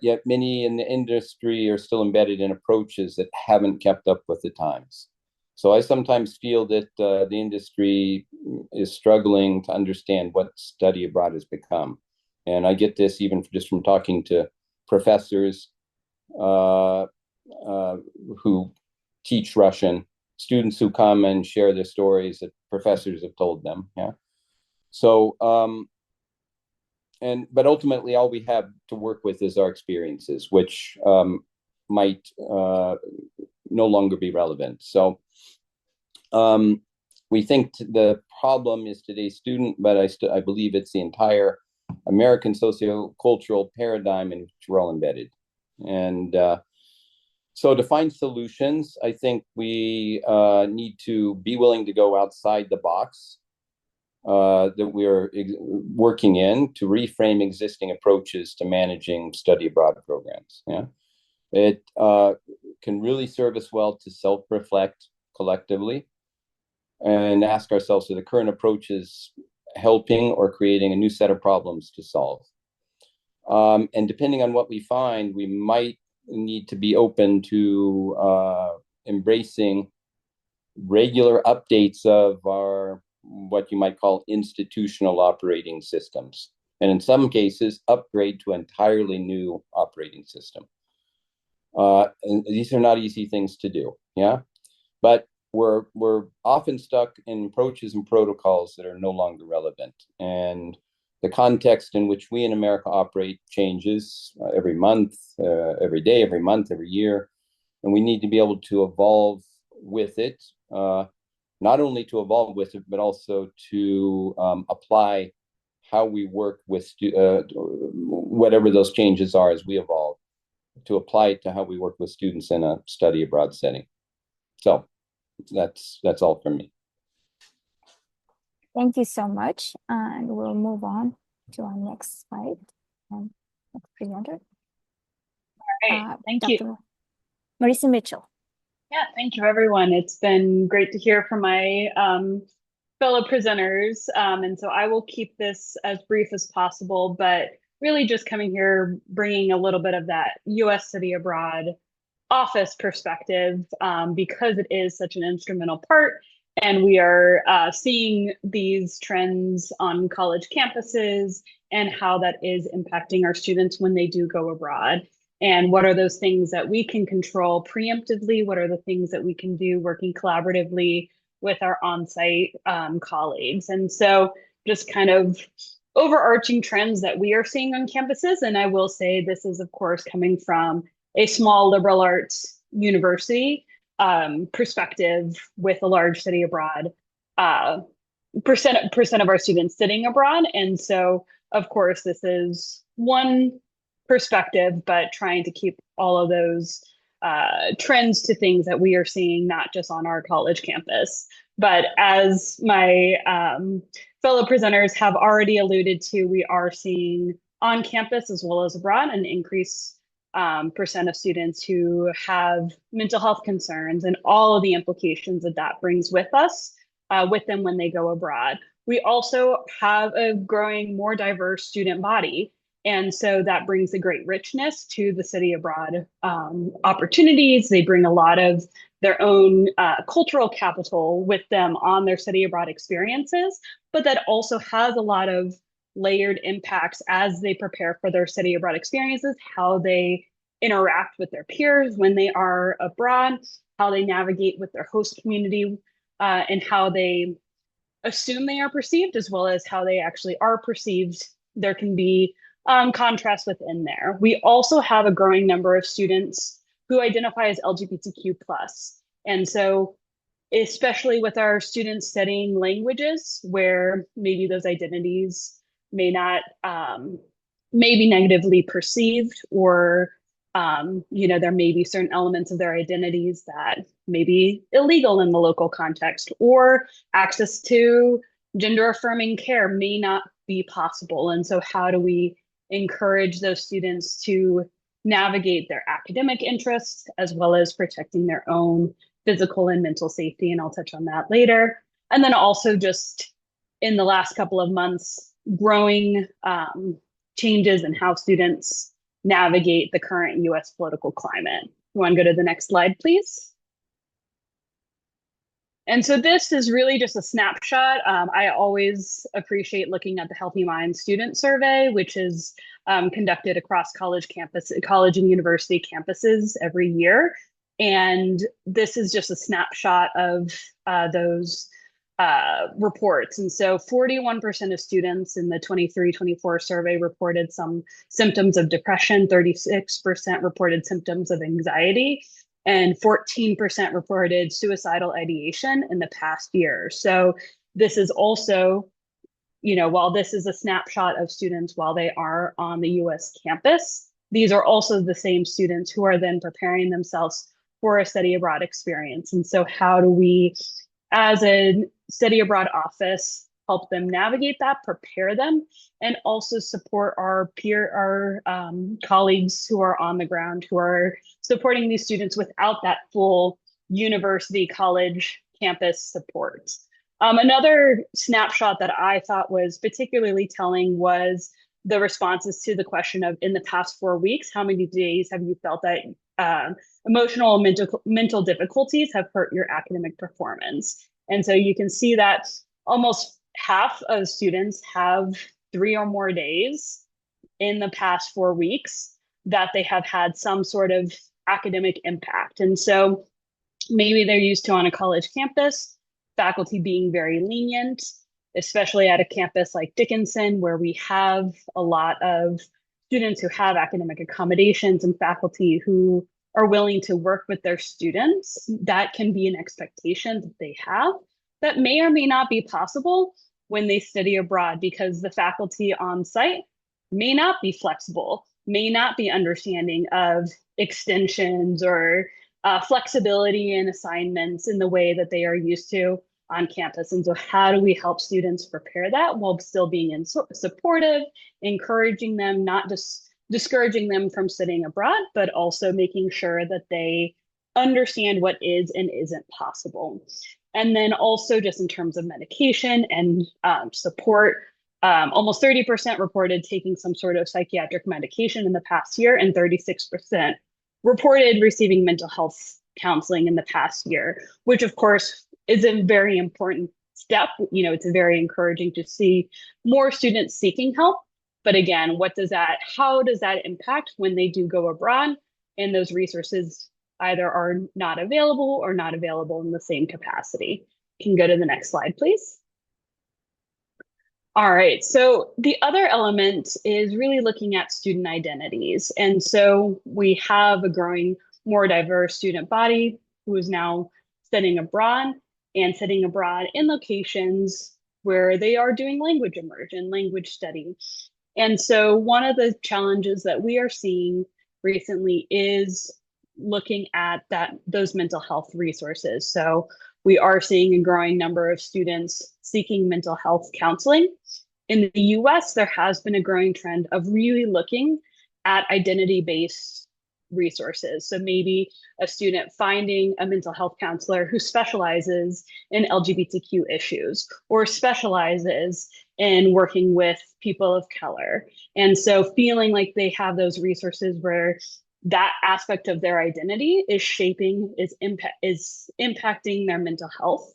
Speaker 5: Yet many in the industry are still embedded in approaches that haven't kept up with the times. So I sometimes feel that the industry is struggling to understand what study abroad has become. And I get this even just from talking to professors who teach Russian, students who come and share their stories that professors have told them. Yeah. So, but ultimately, all we have to work with is our experiences, which might no longer be relevant. So, we think the problem is today's student, but I believe it's the entire American socio-cultural paradigm in which we're all embedded. And so to find solutions, I think we need to be willing to go outside the box that we're working in, to reframe existing approaches to managing study abroad programs. Yeah, it can really serve us well to self-reflect collectively and ask ourselves, are the current approaches helping or creating a new set of problems to solve? And depending on what we find, we might need to be open to embracing regular updates of our, what you might call, institutional operating systems. And in some cases, upgrade to an entirely new operating system. And these are not easy things to do, yeah? But we're often stuck in approaches and protocols that are no longer relevant. And the context in which we in America operate changes every month, every day, every month, every year. And we need to be able to evolve with it, not only to evolve with it, but also to apply how we work with whatever those changes are as we evolve, to apply it to how we work with students in a study abroad setting. So that's all from me.
Speaker 1: Thank you so much. And we'll move on to our next slide. Next presenter.
Speaker 6: All right, thank you.
Speaker 1: Marissa Mitchell.
Speaker 6: Yeah, thank you, everyone. It's been great to hear from my fellow presenters. And so I will keep this as brief as possible, but really just coming here, bringing a little bit of that U.S. study abroad office perspective, because it is such an instrumental part. And we are seeing these trends on college campuses and how that is impacting our students when they do go abroad. And what are those things that we can control preemptively? What are the things that we can do working collaboratively with our on-site colleagues? And so just kind of overarching trends that we are seeing on campuses. And I will say this is, of course, coming from a small liberal arts university perspective with a large study abroad percent of our students studying abroad. And so of course, this is one perspective, but trying to keep all of those trends to things that we are seeing, not just on our college campus. But as my fellow presenters have already alluded to, we are seeing on campus as well as abroad an increase percent of students who have mental health concerns and all of the implications that that brings with them when they go abroad. We also have a growing, more diverse student body. And so that brings a great richness to the study abroad opportunities. They bring a lot of their own cultural capital with them on their study abroad experiences, but that also has a lot of layered impacts as they prepare for their study abroad experiences, how they interact with their peers when they are abroad, how they navigate with their host community, and how they assume they are perceived, as well as how they actually are perceived. There can be contrast within there. We also have a growing number of students who identify as LGBTQ+. And so, especially with our students studying languages where maybe those identities may not, may be negatively perceived, or there may be certain elements of their identities that may be illegal in the local context, or access to gender affirming care may not be possible. And so how do we encourage those students to navigate their academic interests as well as protecting their own physical and mental safety? And I'll touch on that later. And then also just in the last couple of months, growing changes in how students navigate the current US political climate. You want to go to the next slide, please? And so this is really just a snapshot. I always appreciate looking at the Healthy Minds Student Survey, which is conducted across college and university campuses every year. And this is just a snapshot of those reports. And so 41% of students in the 23-24 survey reported some symptoms of depression, 36% reported symptoms of anxiety, and 14% reported suicidal ideation in the past year. So this is also, while this is a snapshot of students while they are on the US campus, these are also the same students who are then preparing themselves for a study abroad experience. And so how do we, as a study abroad office, help them navigate that, prepare them, and also support our colleagues who are on the ground, who are supporting these students without that full university, college, campus support. Another snapshot that I thought was particularly telling was the responses to the question of, in the past 4 weeks, how many days have you felt that emotional and mental difficulties have hurt your academic performance? And so you can see that almost half of students have 3 or more days in the past 4 weeks that they have had some sort of academic impact. And so maybe they're used to, on a college campus, faculty being very lenient, especially at a campus like Dickinson, where we have a lot of students who have academic accommodations and faculty who are willing to work with their students. That can be an expectation that they have that may or may not be possible when they study abroad, because the faculty on site may not be flexible, may not be understanding of extensions or flexibility in assignments in the way that they are used to on campus. And so how do we help students prepare that while still being supportive, encouraging them, not just discouraging them from studying abroad, but also making sure that they understand what is and isn't possible. And then also just in terms of medication and support, almost 30% reported taking some sort of psychiatric medication in the past year, and 36% reported receiving mental health counseling in the past year, which of course is a very important step. It's very encouraging to see more students seeking help. But again, how does that impact when they do go abroad and those resources either are not available or not available in the same capacity? Can go to the next slide, please. All right, so the other element is really looking at student identities. And so we have a growing, more diverse student body who is now studying abroad, and studying abroad in locations where they are doing language immersion, language study. And so one of the challenges that we are seeing recently is looking at those mental health resources. So we are seeing a growing number of students seeking mental health counseling. In the US, there has been a growing trend of really looking at identity-based resources. So maybe a student finding a mental health counselor who specializes in LGBTQ issues or specializes in working with people of color. And so feeling like they have those resources where that aspect of their identity is impacting their mental health.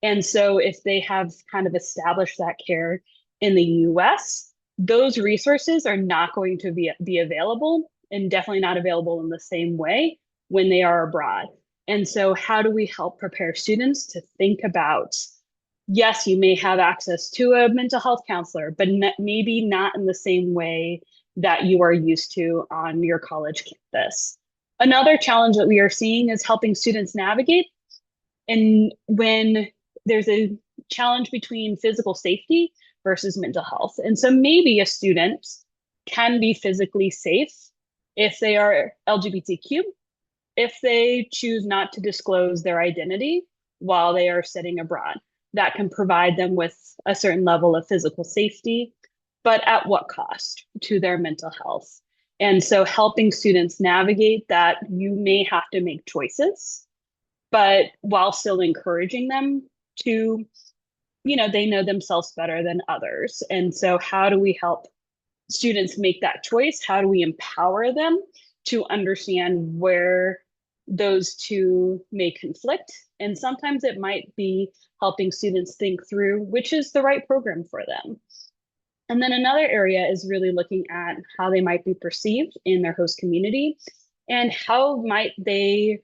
Speaker 6: And so if they have kind of established that care in the US, those resources are not going to be available, and definitely not available in the same way when they are abroad. And so how do we help prepare students to think about, yes, you may have access to a mental health counselor, but maybe not in the same way that you are used to on your college campus. Another challenge that we are seeing is helping students navigate. And when there's a challenge between physical safety versus mental health. And so maybe a student can be physically safe if they are LGBTQ, if they choose not to disclose their identity while they are studying abroad. That can provide them with a certain level of physical safety, but at what cost to their mental health? And so helping students navigate that, you may have to make choices, but while still encouraging them to, they know themselves better than others. And so how do we help students make that choice? How do we empower them to understand where those two may conflict? And sometimes it might be helping students think through which is the right program for them. And then another area is really looking at how they might be perceived in their host community and how might they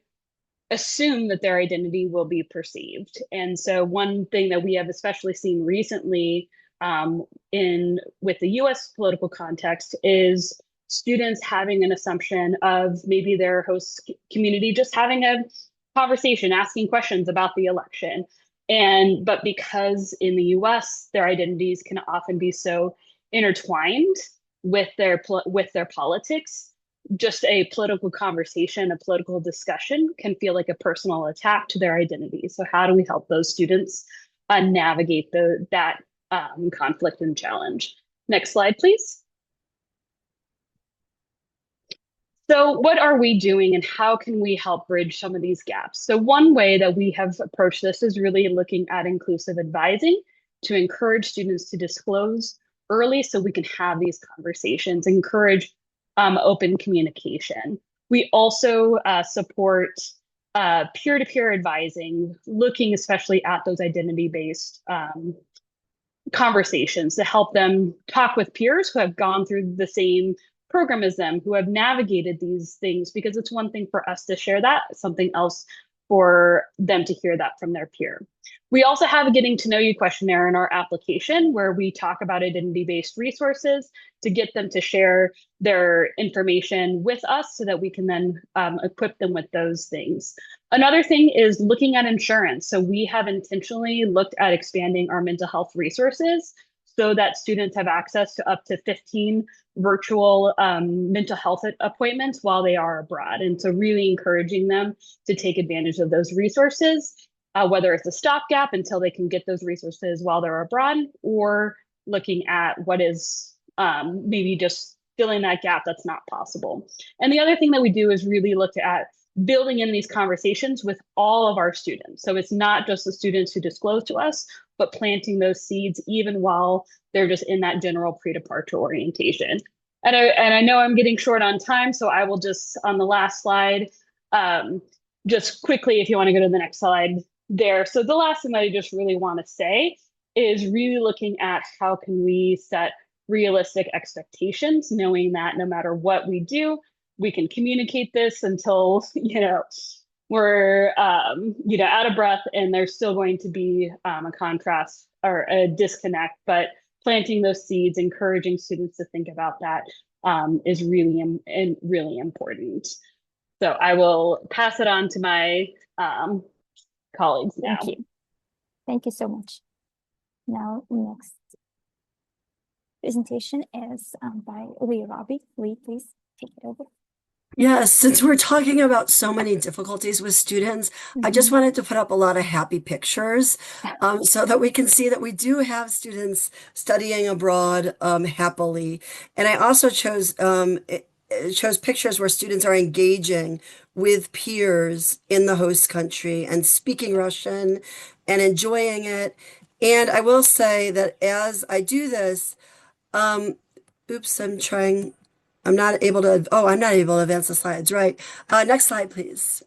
Speaker 6: assume that their identity will be perceived. And so one thing that we have especially seen recently with the US political context is students having an assumption of maybe their host community just having a conversation, asking questions about the election. But because in the US, their identities can often be so intertwined with their politics, just a political conversation, a political discussion can feel like a personal attack to their identity. So how do we help those students navigate that conflict and challenge? Next slide, please. So what are we doing and how can we help bridge some of these gaps? So one way that we have approached this is really looking at inclusive advising to encourage students to disclose early so we can have these conversations, encourage open communication. We also support peer-to-peer advising, looking especially at those identity-based conversations to help them talk with peers who have gone through the same program as them, who have navigated these things, because it's one thing for us to share that, something else for them to hear that from their peer. We also have a getting to know you questionnaire in our application where we talk about identity-based resources to get them to share their information with us so that we can then equip them with those things. Another thing is looking at insurance. So we have intentionally looked at expanding our mental health resources so that students have access to up to 15 virtual mental health appointments while they are abroad. And so really encouraging them to take advantage of those resources, whether it's a stopgap until they can get those resources while they're abroad, or looking at what is maybe just filling that gap that's not possible. And the other thing that we do is really look at building in these conversations with all of our students. So it's not just the students who disclose to us, but planting those seeds even while they're just in that general pre-departure orientation. And I know I'm getting short on time, so I will just, on the last slide, just quickly, if you want to go to the next slide there. So the last thing that I just really want to say is really looking at how can we set realistic expectations, knowing that no matter what we do, we can communicate this until, we're, out of breath, and there's still going to be a contrast or a disconnect, but planting those seeds, encouraging students to think about that is really important. So I will pass it on to my colleagues now.
Speaker 1: Thank you. Thank you so much. Now, next. presentation is by Roby. Please take it over.
Speaker 7: Yes, since we're talking about so many difficulties with students, I just wanted to put up a lot of happy pictures so that we can see that we do have students studying abroad happily. And I also it chose pictures where students are engaging with peers in the host country and speaking Russian and enjoying it. And I will say that as I do this, oops, I'm not able to, oh, I'm not able to advance the slides, right. Next slide, please.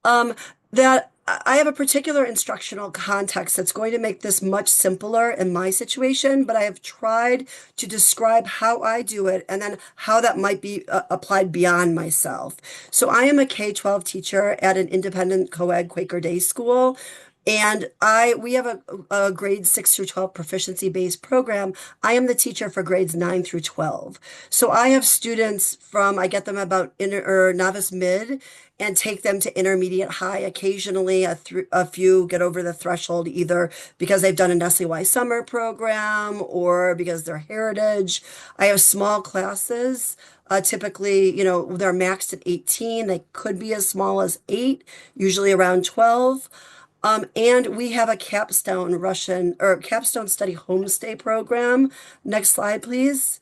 Speaker 7: That I have a particular instructional context that's going to make this much simpler in my situation, but I have tried to describe how I do it and then how that might be applied beyond myself. So I am a K-12 teacher at an independent co-ed Quaker day school. And we have a grades 6 through 12 proficiency-based program. I am the teacher for grades 9 through 12. So I have students I get them about novice mid and take them to intermediate high. Occasionally, a few get over the threshold either because they've done an SEY summer program or because they're heritage. I have small classes. Typically, they're maxed at 18. They could be as small as 8, usually around 12. And we have a capstone capstone study homestay program. Next slide, please.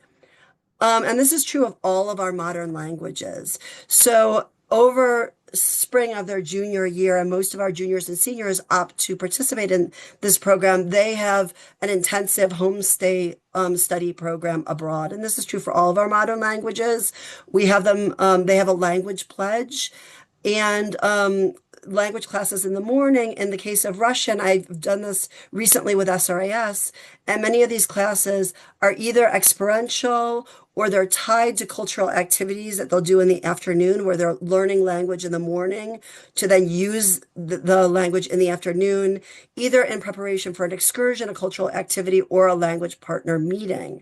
Speaker 7: And this is true of all of our modern languages. So over spring of their junior year, and most of our juniors and seniors opt to participate in this program, they have an intensive homestay study program abroad. And this is true for all of our modern languages. We have them, they have a language pledge and language classes in the morning. In the case of Russian, I've done this recently with SRAS, and many of these classes are either experiential or they're tied to cultural activities that they'll do in the afternoon, where they're learning language in the morning to then use the language in the afternoon, either in preparation for an excursion, a cultural activity, or a language partner meeting.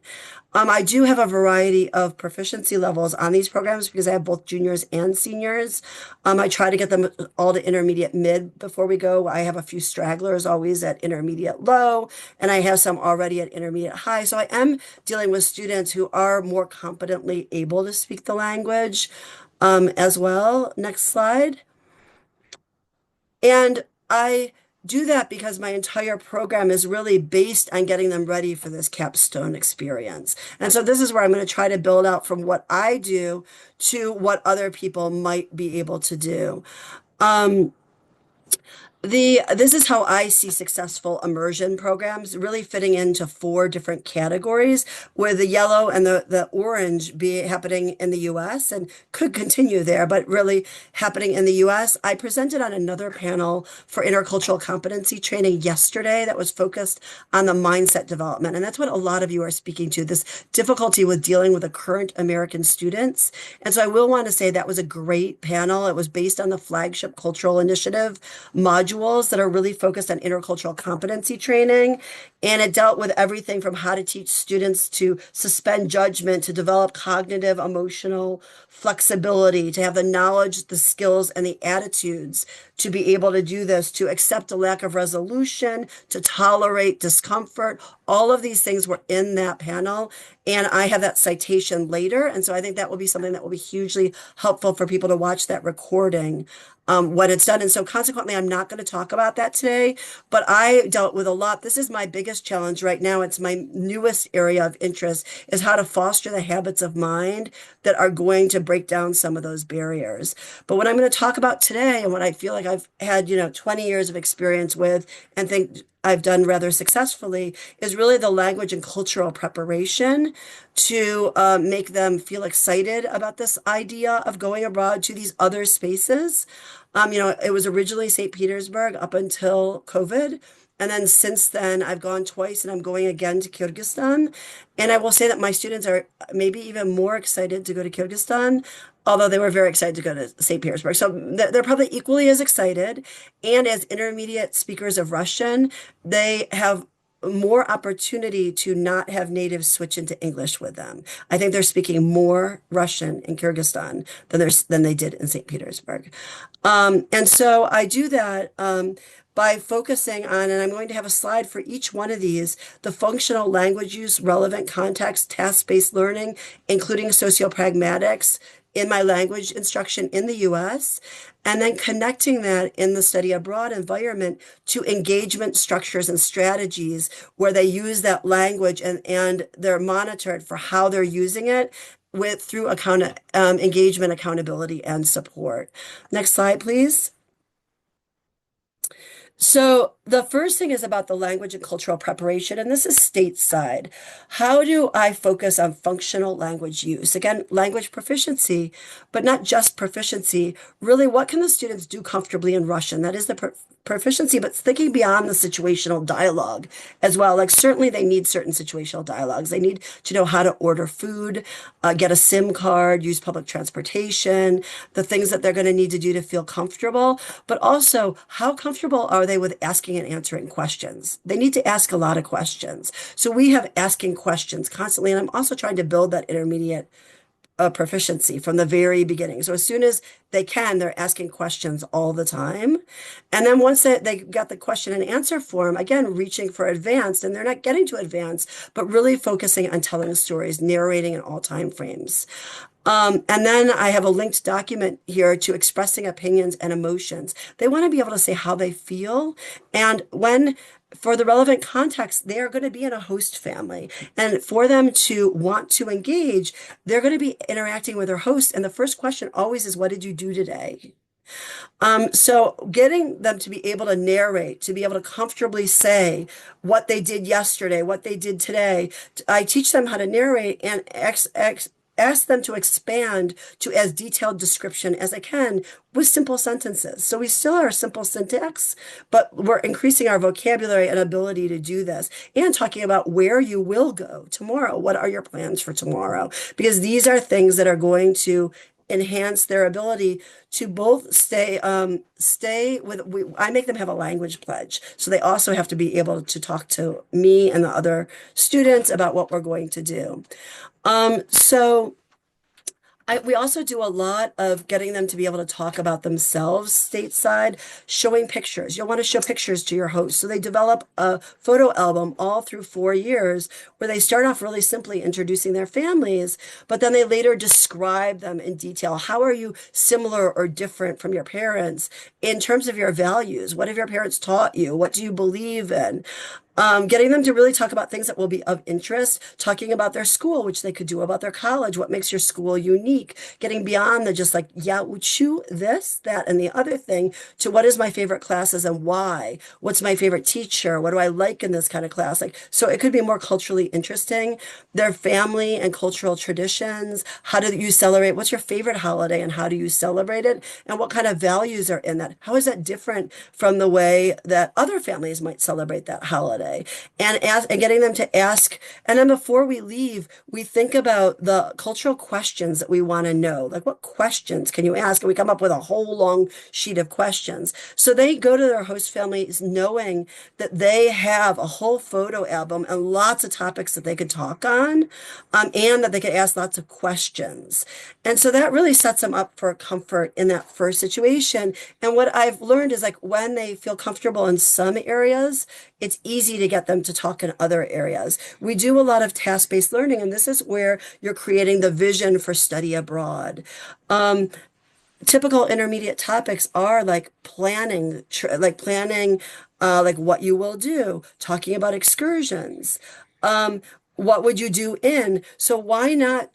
Speaker 7: I do have a variety of proficiency levels on these programs because I have both juniors and seniors. I try to get them all to intermediate mid before we go. I have a few stragglers always at intermediate low, and I have some already at intermediate high. So I am dealing with students who are more competently able to speak the language as well. Next slide. And I do that because my entire program is really based on getting them ready for this capstone experience. And so this is where I'm going to try to build out from what I do to what other people might be able to do. This is how I see successful immersion programs really fitting into 4 different categories, where the yellow and the orange be happening in the US and could continue there, but really happening in the US. I presented on another panel for intercultural competency training yesterday that was focused on the mindset development. And that's what a lot of you are speaking to, this difficulty with dealing with the current American students. And so I will want to say that was a great panel. It was based on the flagship cultural initiative module that are really focused on intercultural competency training. And it dealt with everything from how to teach students to suspend judgment, to develop cognitive, emotional flexibility, to have the knowledge, the skills, and the attitudes to be able to do this, to accept a lack of resolution, to tolerate discomfort. All of these things were in that panel. And I have that citation later. And so I think that will be something that will be hugely helpful for people to watch that recording when it's done. And so consequently, I'm not going to talk about that today, but I dealt with a lot. This is my biggest challenge right now. It's my newest area of interest, is how to foster the habits of mind that are going to break down some of those barriers. But what I'm going to talk about today, and what I feel like I've had, 20 years of experience with and think I've done rather successfully, is really the language and cultural preparation to make them feel excited about this idea of going abroad to these other spaces. It was originally St. Petersburg up until COVID. And then since then, I've gone twice, and I'm going again to Kyrgyzstan. And I will say that my students are maybe even more excited to go to Kyrgyzstan, although they were very excited to go to St. Petersburg. So they're probably equally as excited. And as intermediate speakers of Russian, they have more opportunity to not have natives switch into English with them. I think they're speaking more Russian in Kyrgyzstan than they did in St. Petersburg. And so I do that by focusing on, and I'm going to have a slide for each one of these, the functional language use, relevant context, task-based learning, including sociopragmatics in my language instruction in the US, and then connecting that in the study abroad environment to engagement structures and strategies where they use that language and they're monitored for how they're using it through engagement, accountability, and support. Next slide, please. So the first thing is about the language and cultural preparation, and this is stateside. How do I focus on functional language use? Again, language proficiency, but not just proficiency. Really, what can the students do comfortably in Russian? That is the proficiency, but thinking beyond the situational dialogue as well. Like certainly they need certain situational dialogues. They need to know how to order food, get a SIM card, use public transportation, the things that they're going to need to do to feel comfortable, but also how comfortable are they with asking and answering questions? They need to ask a lot of questions. So we have asking questions constantly, and I'm also trying to build that intermediate proficiency from the very beginning. So as soon as they can, they're asking questions all the time. And then once they got the question and answer form, again, reaching for advanced, and they're not getting to advanced, but really focusing on telling stories, narrating in all time frames. And then I have a linked document here to expressing opinions and emotions. They want to be able to say how they feel. And for the relevant context, they are going to be in a host family. And for them to want to engage, they're going to be interacting with their host. And the first question always is, what did you do today? So getting them to be able to narrate, to be able to comfortably say what they did yesterday, what they did today. I teach them how to narrate and ask them to expand to as detailed description as I can with simple sentences. So we still are simple syntax, but we're increasing our vocabulary and ability to do this and talking about where you will go tomorrow. What are your plans for tomorrow? Because these are things that are going to enhance their ability to both stay with, I make them have a language pledge. So they also have to be able to talk to me and the other students about what we're going to do. We also do a lot of getting them to be able to talk about themselves stateside, showing pictures. You'll want to show pictures to your host. So they develop a photo album all through 4 years where they start off really simply introducing their families, but then they later describe them in detail. How are you similar or different from your parents in terms of your values? What have your parents taught you? What do you believe in? Getting them to really talk about things that will be of interest, talking about their school, which they could do about their college, what makes your school unique, getting beyond the just like, yeah, would you this, that, and the other thing to what is my favorite classes and why? What's my favorite teacher? What do I like in this kind of class? Like, so it could be more culturally interesting, their family and cultural traditions. How do you celebrate? What's your favorite holiday and how do you celebrate it? And what kind of values are in that? How is that different from the way that other families might celebrate that holiday? And getting them to ask, and then before we leave, we think about the cultural questions that we want to know. Like, what questions can you ask? And we come up with a whole long sheet of questions. So they go to their host families knowing that they have a whole photo album and lots of topics that they could talk on, and that they could ask lots of questions. And so that really sets them up for comfort in that first situation. And what I've learned is like when they feel comfortable in some areas, it's easy to get them to talk in other areas. We do a lot of task-based learning, and this is where you're creating the vision for study abroad. Typical intermediate topics are like planning, like what you will do, talking about excursions. What would you do in? So why not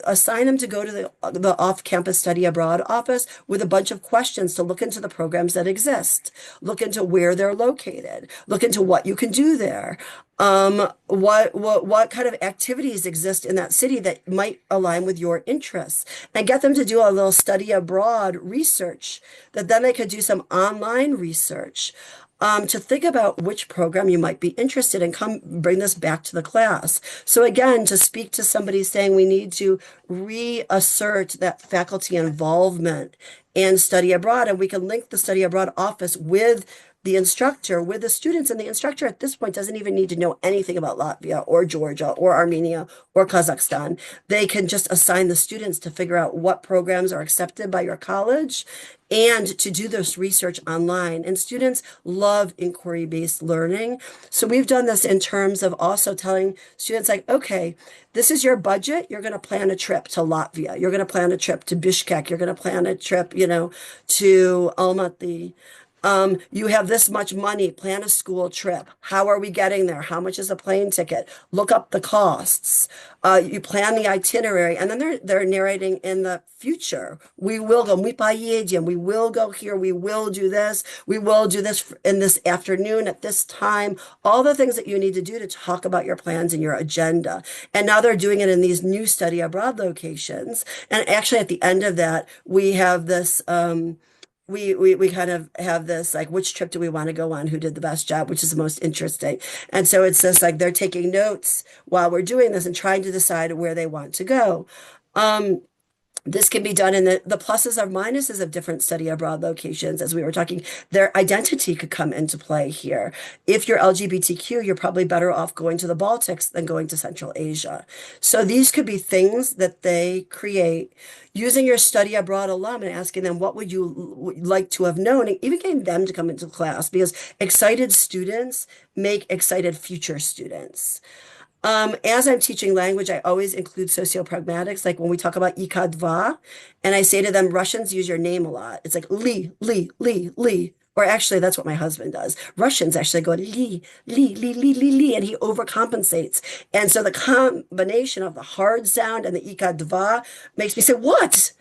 Speaker 7: assign them to go to the off-campus study abroad office with a bunch of questions to look into the programs that exist, look into where they're located, look into what you can do there. What kind of activities exist in that city that might align with your interests, and get them to do a little study abroad research that then they could do some online research. To think about which program you might be interested in, bring this back to the class. So again, to speak to somebody saying we need to reassert that faculty involvement in study abroad, and we can link the study abroad office with the instructor with the students, and the instructor at this point doesn't even need to know anything about Latvia or Georgia or Armenia or Kazakhstan. They can just assign the students to figure out what programs are accepted by your college and to do this research online. And students love inquiry-based learning. So we've done this in terms of also telling students like, okay, this is your budget. You're going to plan a trip to Latvia. You're going to plan a trip to Bishkek. You're going to plan a trip, to Almaty. You have this much money, plan a school trip. How are we getting there? How much is a plane ticket? Look up the costs. You plan the itinerary, and then they're narrating in the future. We will go, мы поедем, we will go here, we will do this in this afternoon at this time, all the things that you need to do to talk about your plans and your agenda. And now they're doing it in these new study abroad locations. And actually at the end of that, we have this, we kind of have this like, which trip do we want to go on? Who did the best job? Which is the most interesting? And so it's this like they're taking notes while we're doing this and trying to decide where they want to go. This can be done in the pluses or minuses of different study abroad locations. As we were talking, their identity could come into play here. If you're LGBTQ, you're probably better off going to the Baltics than going to Central Asia. So these could be things that they create using your study abroad alum and asking them, what would you like to have known? And even getting them to come into class, because excited students make excited future students. As I'm teaching language, I always include sociopragmatics. Like when we talk about ikadva, and I say to them, Russians use your name a lot. It's like li, li, li, li. Or actually, that's what my husband does. Russians actually go li, li, li, li, li, li, and he overcompensates. And so the combination of the hard sound and the ikadva makes me say, what?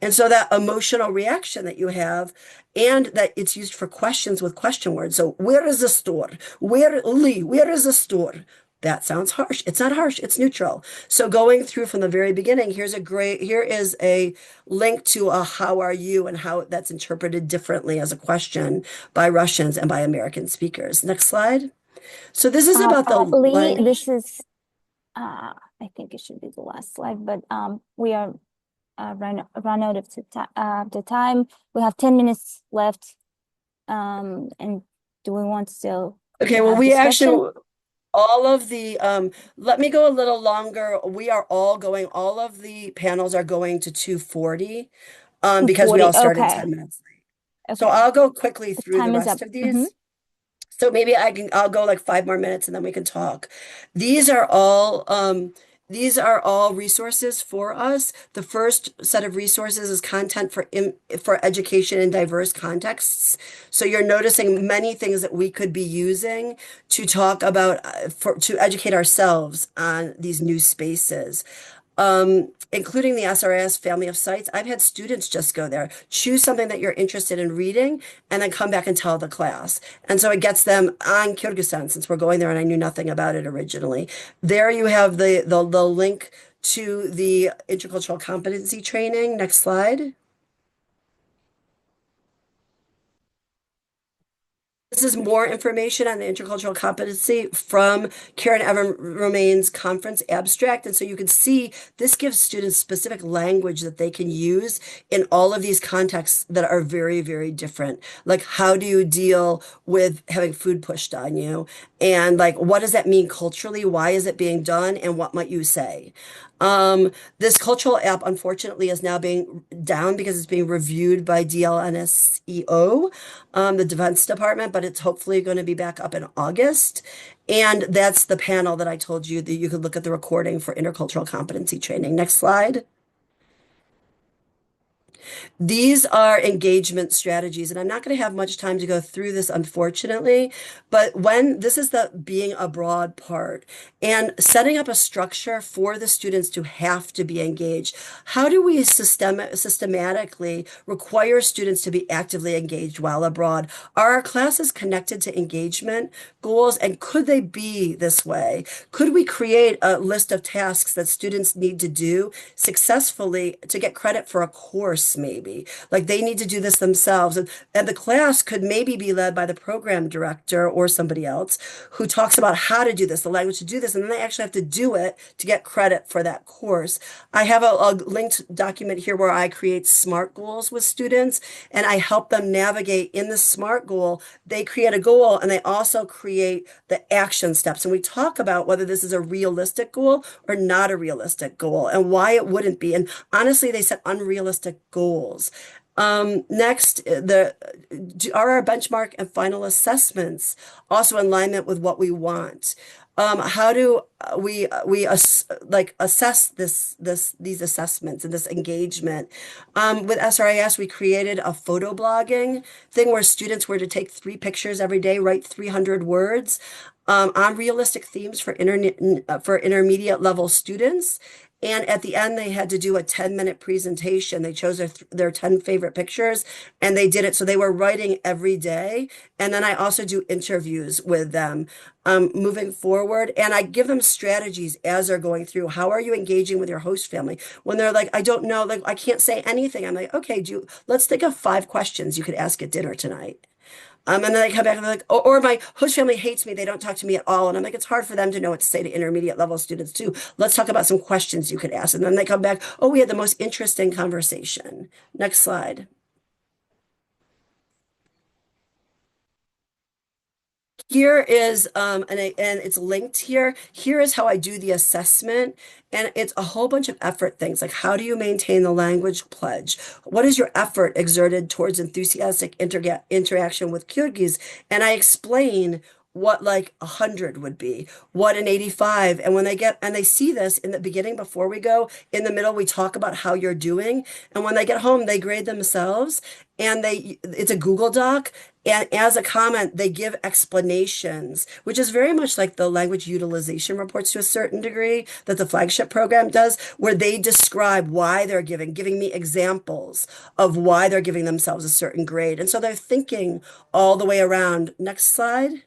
Speaker 7: And so that emotional reaction that you have, and that it's used for questions with question words. So where is the store? Where is the store? That sounds harsh. It's not harsh, it's neutral. So going through from the very beginning, here is a link to a how are you and how that's interpreted differently as a question by Russians and by American speakers. Next slide. So this is about the
Speaker 1: Lee, this is I think it should be the last slide, but we are run out of the time. We have 10 minutes left. And do we want to still
Speaker 7: okay, well, we actually all of the, let me go a little longer. We are all of the panels are going to 2:40 because we all started 10 minutes late. Okay. So I'll go quickly through the rest of these. So maybe I'll go like 5 more minutes and then we can talk. These are all resources for us. The first set of resources is content for education in diverse contexts. So you're noticing many things that we could be using to talk about, to educate ourselves on these new spaces. Including the SRAS family of sites. I've had students just go there, choose something that you're interested in reading, and then come back and tell the class. And so it gets them on Kyrgyzstan, since we're going there and I knew nothing about it originally. There you have the link to the intercultural competency training. Next slide. This is more information on the intercultural competency from Karen Evan Romain's conference abstract. And so you can see this gives students specific language that they can use in all of these contexts that are very, very different. Like, how do you deal with having food pushed on you? And like, what does that mean culturally? Why is it being done? And what might you say? This cultural app, unfortunately, is now being down because it's being reviewed by DLNSEO, the Defense Department, but it's hopefully going to be back up in August. And that's the panel that I told you that you could look at the recording for intercultural competency training. Next slide. These are engagement strategies, and I'm not going to have much time to go through this, unfortunately, but when this is the being abroad part and setting up a structure for the students to have to be engaged. How do we systematically require students to be actively engaged while abroad? Are our classes connected to engagement goals, and could they be this way? Could we create a list of tasks that students need to do successfully to get credit for a course maybe. Like they need to do this themselves. And the class could maybe be led by the program director or somebody else who talks about how to do this, the language to do this, and then they actually have to do it to get credit for that course. I have a linked document here where I create SMART goals with students, and I help them navigate in the SMART goal. They create a goal and they also create the action steps. And we talk about whether this is a realistic goal or not a realistic goal and why it wouldn't be. And honestly, they set unrealistic goals. Next, are our benchmark and final assessments also in alignment with what we want? How do we assess these assessments and this engagement? With SRAS, we created a photo blogging thing where students were to take 3 pictures every day, write 300 words on realistic themes for intermediate level students. And at the end, they had to do a 10-minute presentation. They chose their 10 favorite pictures and they did it. So they were writing every day. And then I also do interviews with them moving forward. And I give them strategies as they're going through. How are you engaging with your host family? When they're like, I don't know, like I can't say anything. I'm like, okay, let's think of 5 questions you could ask at dinner tonight. And then they come back and they're like, or my host family hates me. They don't talk to me at all. And I'm like, it's hard for them to know what to say to intermediate level students too. Let's talk about some questions you could ask. And then they come back, oh, we had the most interesting conversation. Next slide. Here is, and it's linked here. Here is how I do the assessment. And it's a whole bunch of effort things, like how do you maintain the language pledge? What is your effort exerted towards enthusiastic interaction with Kyrgyz? And I explain what like 100 would be, what an 85. And when they see this in the beginning before we go, in the middle, we talk about how you're doing. And when they get home, they grade themselves and it's a Google Doc. And as a comment, they give explanations, which is very much like the language utilization reports to a certain degree that the flagship program does, where they describe why they're giving me examples of why they're giving themselves a certain grade. And so they're thinking all the way around. Next slide.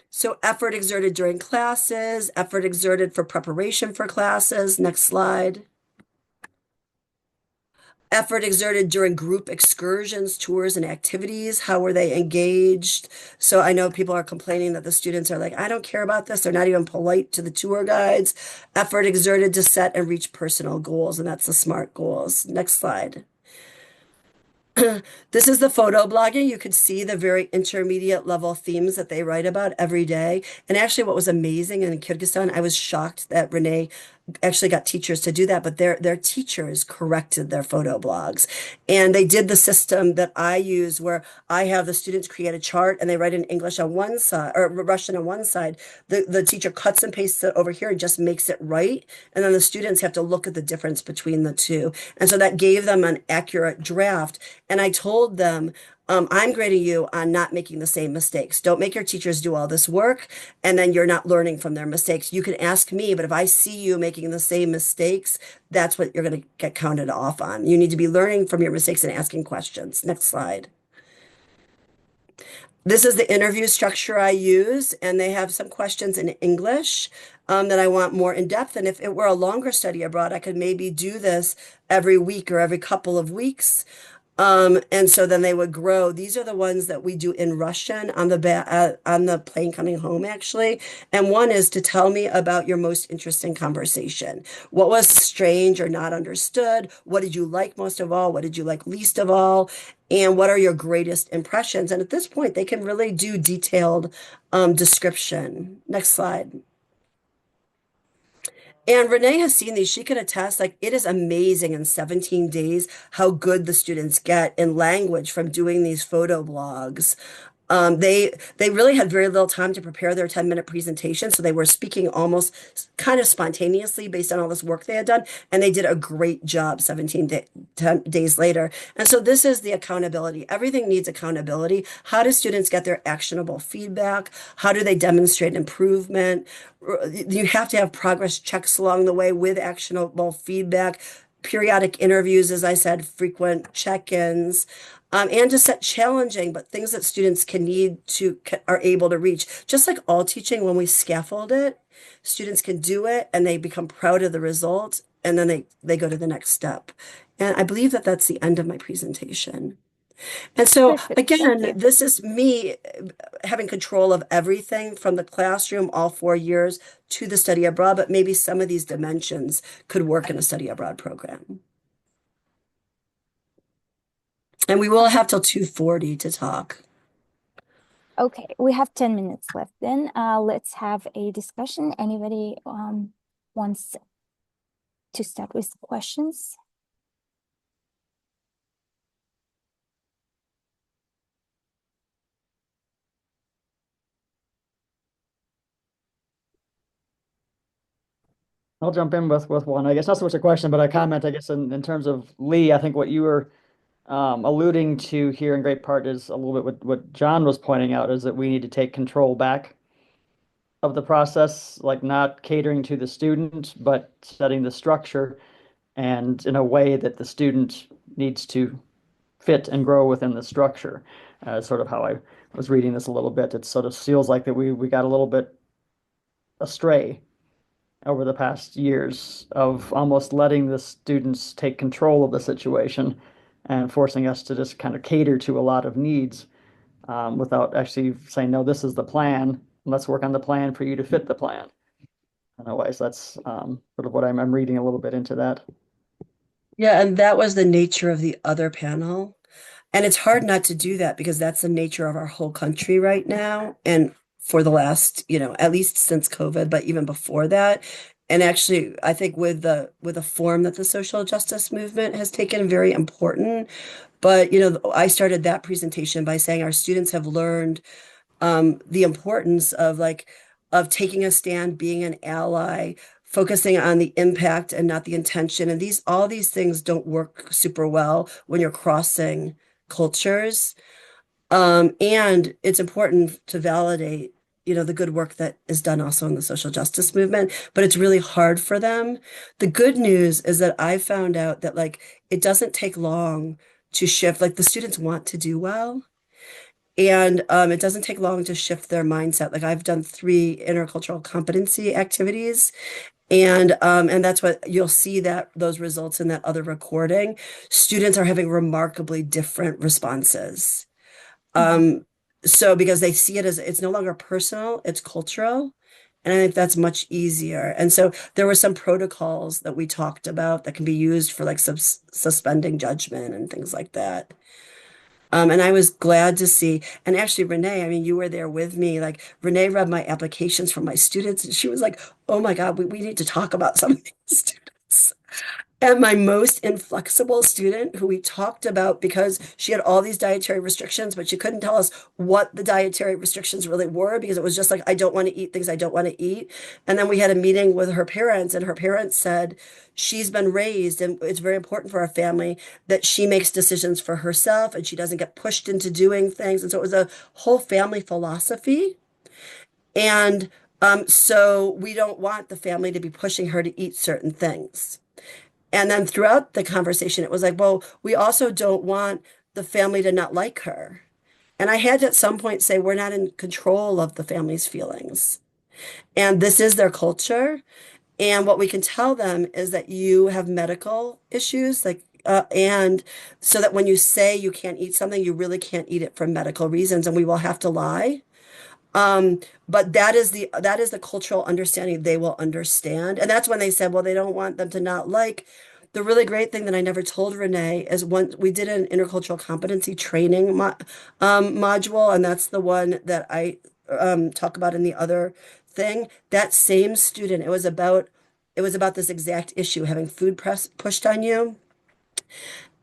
Speaker 7: So effort exerted during classes, effort exerted for preparation for classes. Next slide. Effort exerted during group excursions, tours, and activities. How were they engaged? So I know people are complaining that the students are like, I don't care about this. They're not even polite to the tour guides. Effort exerted to set and reach personal goals, and that's the SMART goals. Next slide. This is the photo blogging. You could see the very intermediate level themes that they write about every day. And actually what was amazing in Kyrgyzstan, I was shocked that Renee actually got teachers to do that, but their teachers corrected their photo blogs. And they did the system that I use where I have the students create a chart and they write in English on one side or Russian on one side. The teacher cuts and pastes it over here and just makes it right. And then the students have to look at the difference between the two. And so that gave them an accurate draft. And I told them, I'm grading you on not making the same mistakes. Don't make your teachers do all this work and then you're not learning from their mistakes. You can ask me, but if I see you making the same mistakes, that's what you're going to get counted off on. You need to be learning from your mistakes and asking questions. Next slide. This is the interview structure I use, and they have some questions in English that I want more in depth. And if it were a longer study abroad, I could maybe do this every week or every couple of weeks. And so then they would grow. These are the ones that we do in Russian on the plane coming home, actually. And one is to tell me about your most interesting conversation. What was strange or not understood? What did you like most of all? What did you like least of all? And what are your greatest impressions? And at this point, they can really do detailed description. Next slide. And Renee has seen these. She can attest, like, it is amazing in 17 days how good the students get in language from doing these photo blogs. They really had very little time to prepare their 10-minute presentation, so they were speaking almost kind of spontaneously based on all this work they had done, and they did a great job 10 days later. And so this is the accountability. Everything needs accountability. How do students get their actionable feedback? How do they demonstrate improvement? You have to have progress checks along the way with actionable feedback, periodic interviews, as I said, frequent check-ins. And to set challenging, but things that students are able to reach. Just like all teaching, when we scaffold it, students can do it and they become proud of the result. and then they go to the next step. And I believe that that's the end of my presentation. And so
Speaker 1: Perfect. Thank
Speaker 7: again,
Speaker 1: you.
Speaker 7: this is me having control of everything from the classroom, all 4 years, to the study abroad, but maybe some of these dimensions could work in a study abroad program. And we will have till 2:40 to talk.
Speaker 1: Okay, we have 10 minutes left then. Let's have a discussion. Anybody wants to start with questions?
Speaker 2: I'll jump in with one. I guess not so much a question, but a comment, I guess, in terms of Lee, I think what you were alluding to here in great part is a little bit what John was pointing out, is that we need to take control back of the process, like not catering to the student, but setting the structure and in a way that the student needs to fit and grow within the structure. Sort of how I was reading this a little bit. It sort of feels like that we got a little bit astray over the past years of almost letting the students take control of the situation and forcing us to just kind of cater to a lot of needs without actually saying, no, this is the plan. Let's work on the plan for you to fit the plan. Otherwise, that's sort of what I'm reading a little bit into that.
Speaker 7: Yeah, and that was the nature of the other panel. And it's hard not to do that because that's the nature of our whole country right now. And for the last, at least since COVID, but even before that. And actually, I think with the form that the social justice movement has taken, very important. But, I started that presentation by saying our students have learned the importance of taking a stand, being an ally, focusing on the impact and not the intention. And all these things don't work super well when you're crossing cultures. And it's important to validate, the good work that is done also in the social justice movement, but it's really hard for them. The good news is that I found out that it doesn't take long to shift. Like the students want to do well. And it doesn't take long to shift their mindset. Like I've done 3 intercultural competency activities, and that's what you'll see, that those results in that other recording. Students are having remarkably different responses. So because they see it as it's no longer personal, it's cultural. And I think that's much easier. And so there were some protocols that we talked about that can be used for suspending judgment and things like that. And I was glad to see, and actually, Renee, I mean, you were there with me. Like, Renee read my applications from my students, and she was like, oh my God, we need to talk about some of these students. And my most inflexible student, who we talked about because she had all these dietary restrictions, but she couldn't tell us what the dietary restrictions really were because it was just like, I don't want to eat things I don't want to eat. And then we had a meeting with her parents, and her parents said she's been raised, and it's very important for our family that she makes decisions for herself and she doesn't get pushed into doing things. And so it was a whole family philosophy. And so we don't want the family to be pushing her to eat certain things. And then throughout the conversation, it was like, well, we also don't want the family to not like her. And I had to at some point say, we're not in control of the family's feelings. And this is their culture. And what we can tell them is that you have medical issues, and so that when you say you can't eat something, you really can't eat it for medical reasons, and we will have to lie. But that is the cultural understanding they will understand. And that's when they said, well, they don't want them to not like. The really great thing that I never told Renee is when we did an intercultural competency training module, and that's the one that I talk about in the other thing. That same student, it was about this exact issue, having food pushed on you.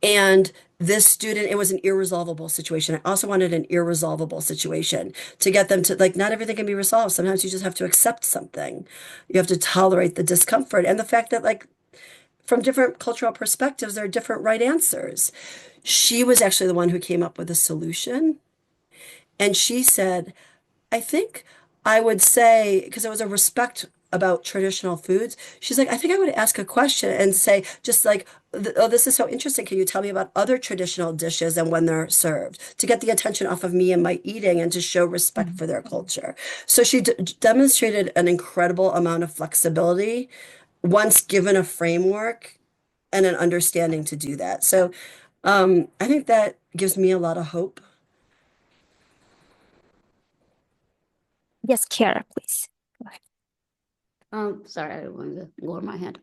Speaker 7: And this student, it was an irresolvable situation. I also wanted an irresolvable situation to get them to, not everything can be resolved. Sometimes you just have to accept something. You have to tolerate the discomfort and the fact that, from different cultural perspectives, there are different right answers. She was actually the one who came up with a solution. And she said, I think I would say, because it was a respect about traditional foods, she's like, I think I would ask a question and say, just oh, this is so interesting. Can you tell me about other traditional dishes and when they're served, to get the attention off of me and my eating and to show respect for their culture? So she demonstrated an incredible amount of flexibility once given a framework and an understanding to do that. So I think that gives me a lot of hope.
Speaker 1: Yes, Kiara, please. Go ahead.
Speaker 4: Sorry, I wanted to lower my hand.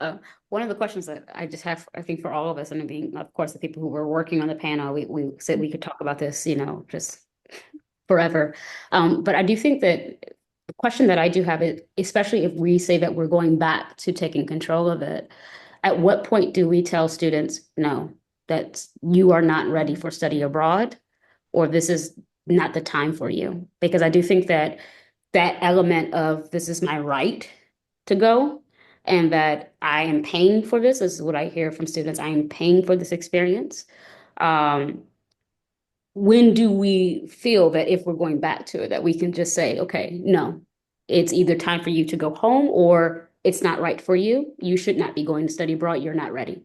Speaker 4: One of the questions that I just have, I think for all of us, and being, of course, the people who were working on the panel, we said we could talk about this, just forever. But I do think that the question that I do have is, especially if we say that we're going back to taking control of it, at what point do we tell students, no, that you are not ready for study abroad, or this is not the time for you? Because I do think that that element of this is my right to go, and that I am paying for this is what I hear from students. I am paying for this experience. When do we feel that if we're going back to it, that we can just say, okay, no, it's either time for you to go home or it's not right for you. You should not be going to study abroad. You're not ready.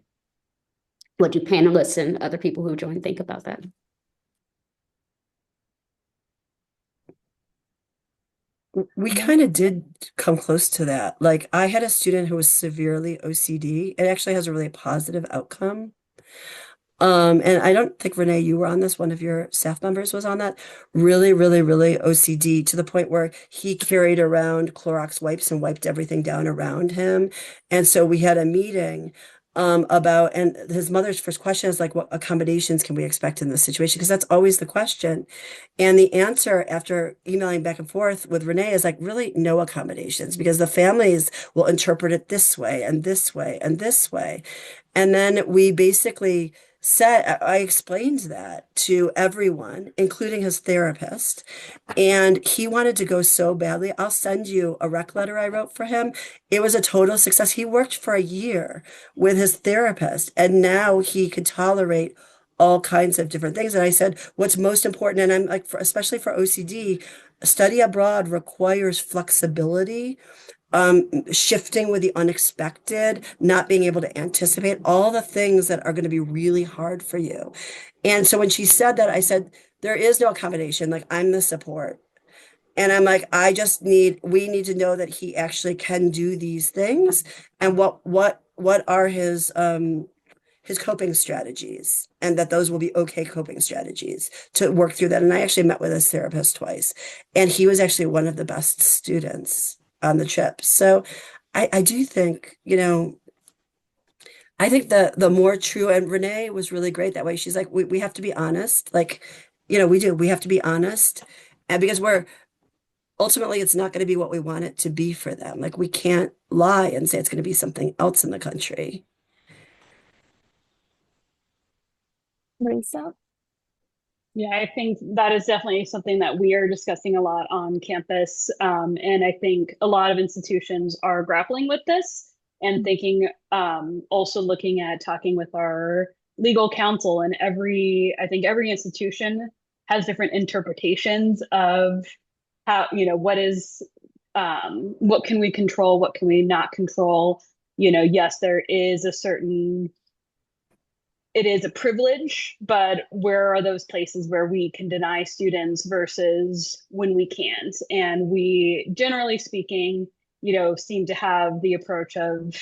Speaker 4: What do panelists and other people who join think about that?
Speaker 7: We kind of did come close to that. Like I had a student who was severely OCD. It actually has a really positive outcome. And I don't think Renee, you were on this, one of your staff members was on that. Really, really, really OCD to the point where he carried around Clorox wipes and wiped everything down around him. And so we had a meeting about, and his mother's first question is like, what accommodations can we expect in this situation? Because that's always the question. And the answer after emailing back and forth with Renee is like, really no accommodations because the families will interpret it this way and this way and this way. And then we basically said, I explained that to everyone, including his therapist. And he wanted to go so badly. I'll send you a rec letter I wrote for him. It was a total success. He worked for a year with his therapist, and now he could tolerate all kinds of different things. And I said, what's most important, and I'm like, especially for OCD, study abroad requires flexibility, shifting with the unexpected, not being able to anticipate all the things that are going to be really hard for you. And so when she said that, I said, there is no accommodation. Like I'm the support. And I'm like, we need to know that he actually can do these things and what are his coping strategies and that those will be okay coping strategies to work through that. And I actually met with his therapist twice, and he was actually one of the best students on the trip. So I do think, I think the more true, and Renee was really great that way. She's like, we have to be honest. Like, we have to be honest. And because ultimately it's not going to be what we want it to be for them. Like we can't lie and say it's going to be something else in the country.
Speaker 1: Marissa?
Speaker 6: Yeah, I think that is definitely something that we are discussing a lot on campus. And I think a lot of institutions are grappling with this and thinking, also looking at talking with our legal counsel, and I think every institution has different interpretations of how, what can we control, what can we not control? Yes, it is a privilege, but where are those places where we can deny students versus when we can't? And we, generally speaking, seem to have the approach of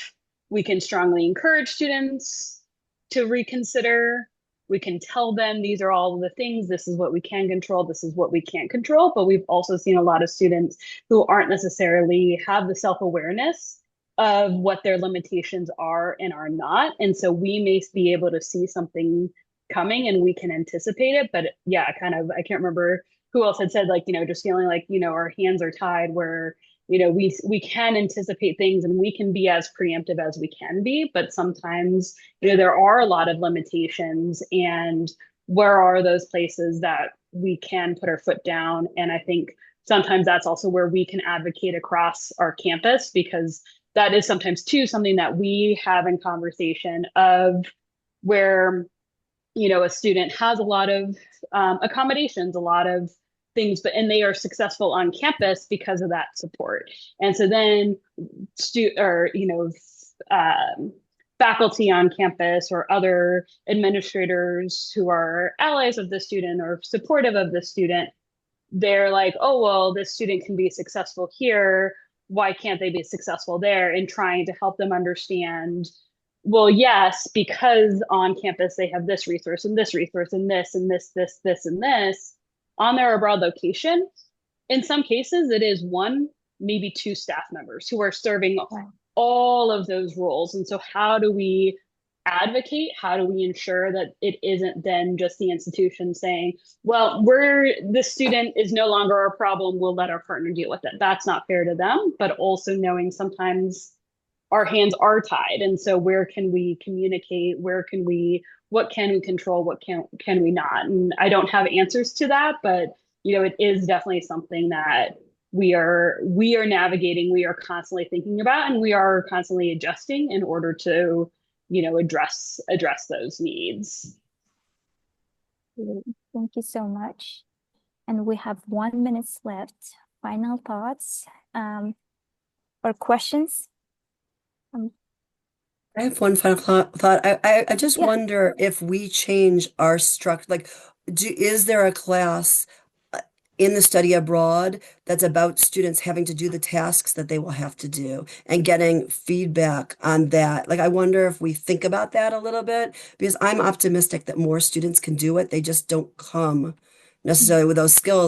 Speaker 6: we can strongly encourage students to reconsider. We can tell them these are all of the things, this is what we can control, this is what we can't control. But we've also seen a lot of students who aren't necessarily have the self-awareness of what their limitations are and are not. And so we may be able to see something coming and we can anticipate it. But yeah, I can't remember who else had said, like, just feeling like, our hands are tied where, we can anticipate things and we can be as preemptive as we can be. But sometimes, there are a lot of limitations, and where are those places that we can put our foot down? And I think sometimes that's also where we can advocate across our campus, because that is sometimes too something that we have in conversation of where, a student has a lot of accommodations, a lot of things, and they are successful on campus because of that support. And so then faculty on campus or other administrators who are allies of the student or supportive of the student, they're like, oh, well, this student can be successful here, why can't they be successful there, and trying to help them understand, well, yes, because on campus they have this resource and this resource and this and this and this on their abroad location. In some cases, it is one, maybe two staff members who are serving all of those roles. And so how do we advocate? How do we ensure that it isn't then just the institution saying, well, this student is no longer our problem, we'll let our partner deal with it. That's not fair to them, but also knowing sometimes our hands are tied. And so where can we communicate? What can we control? What can we not? And I don't have answers to that, but it is definitely something that we are navigating, we are constantly thinking about, and we are constantly adjusting in order to, address those needs.
Speaker 1: Thank you so much. And we have 1 minute left. Final thoughts or questions?
Speaker 7: I have one final thought. I just
Speaker 1: Yeah.
Speaker 7: wonder if we change our structure, like, is there a class in the study abroad that's about students having to do the tasks that they will have to do and getting feedback on that? Like, I wonder if we think about that a little bit, because I'm optimistic that more students can do it. They just don't come necessarily with those skills.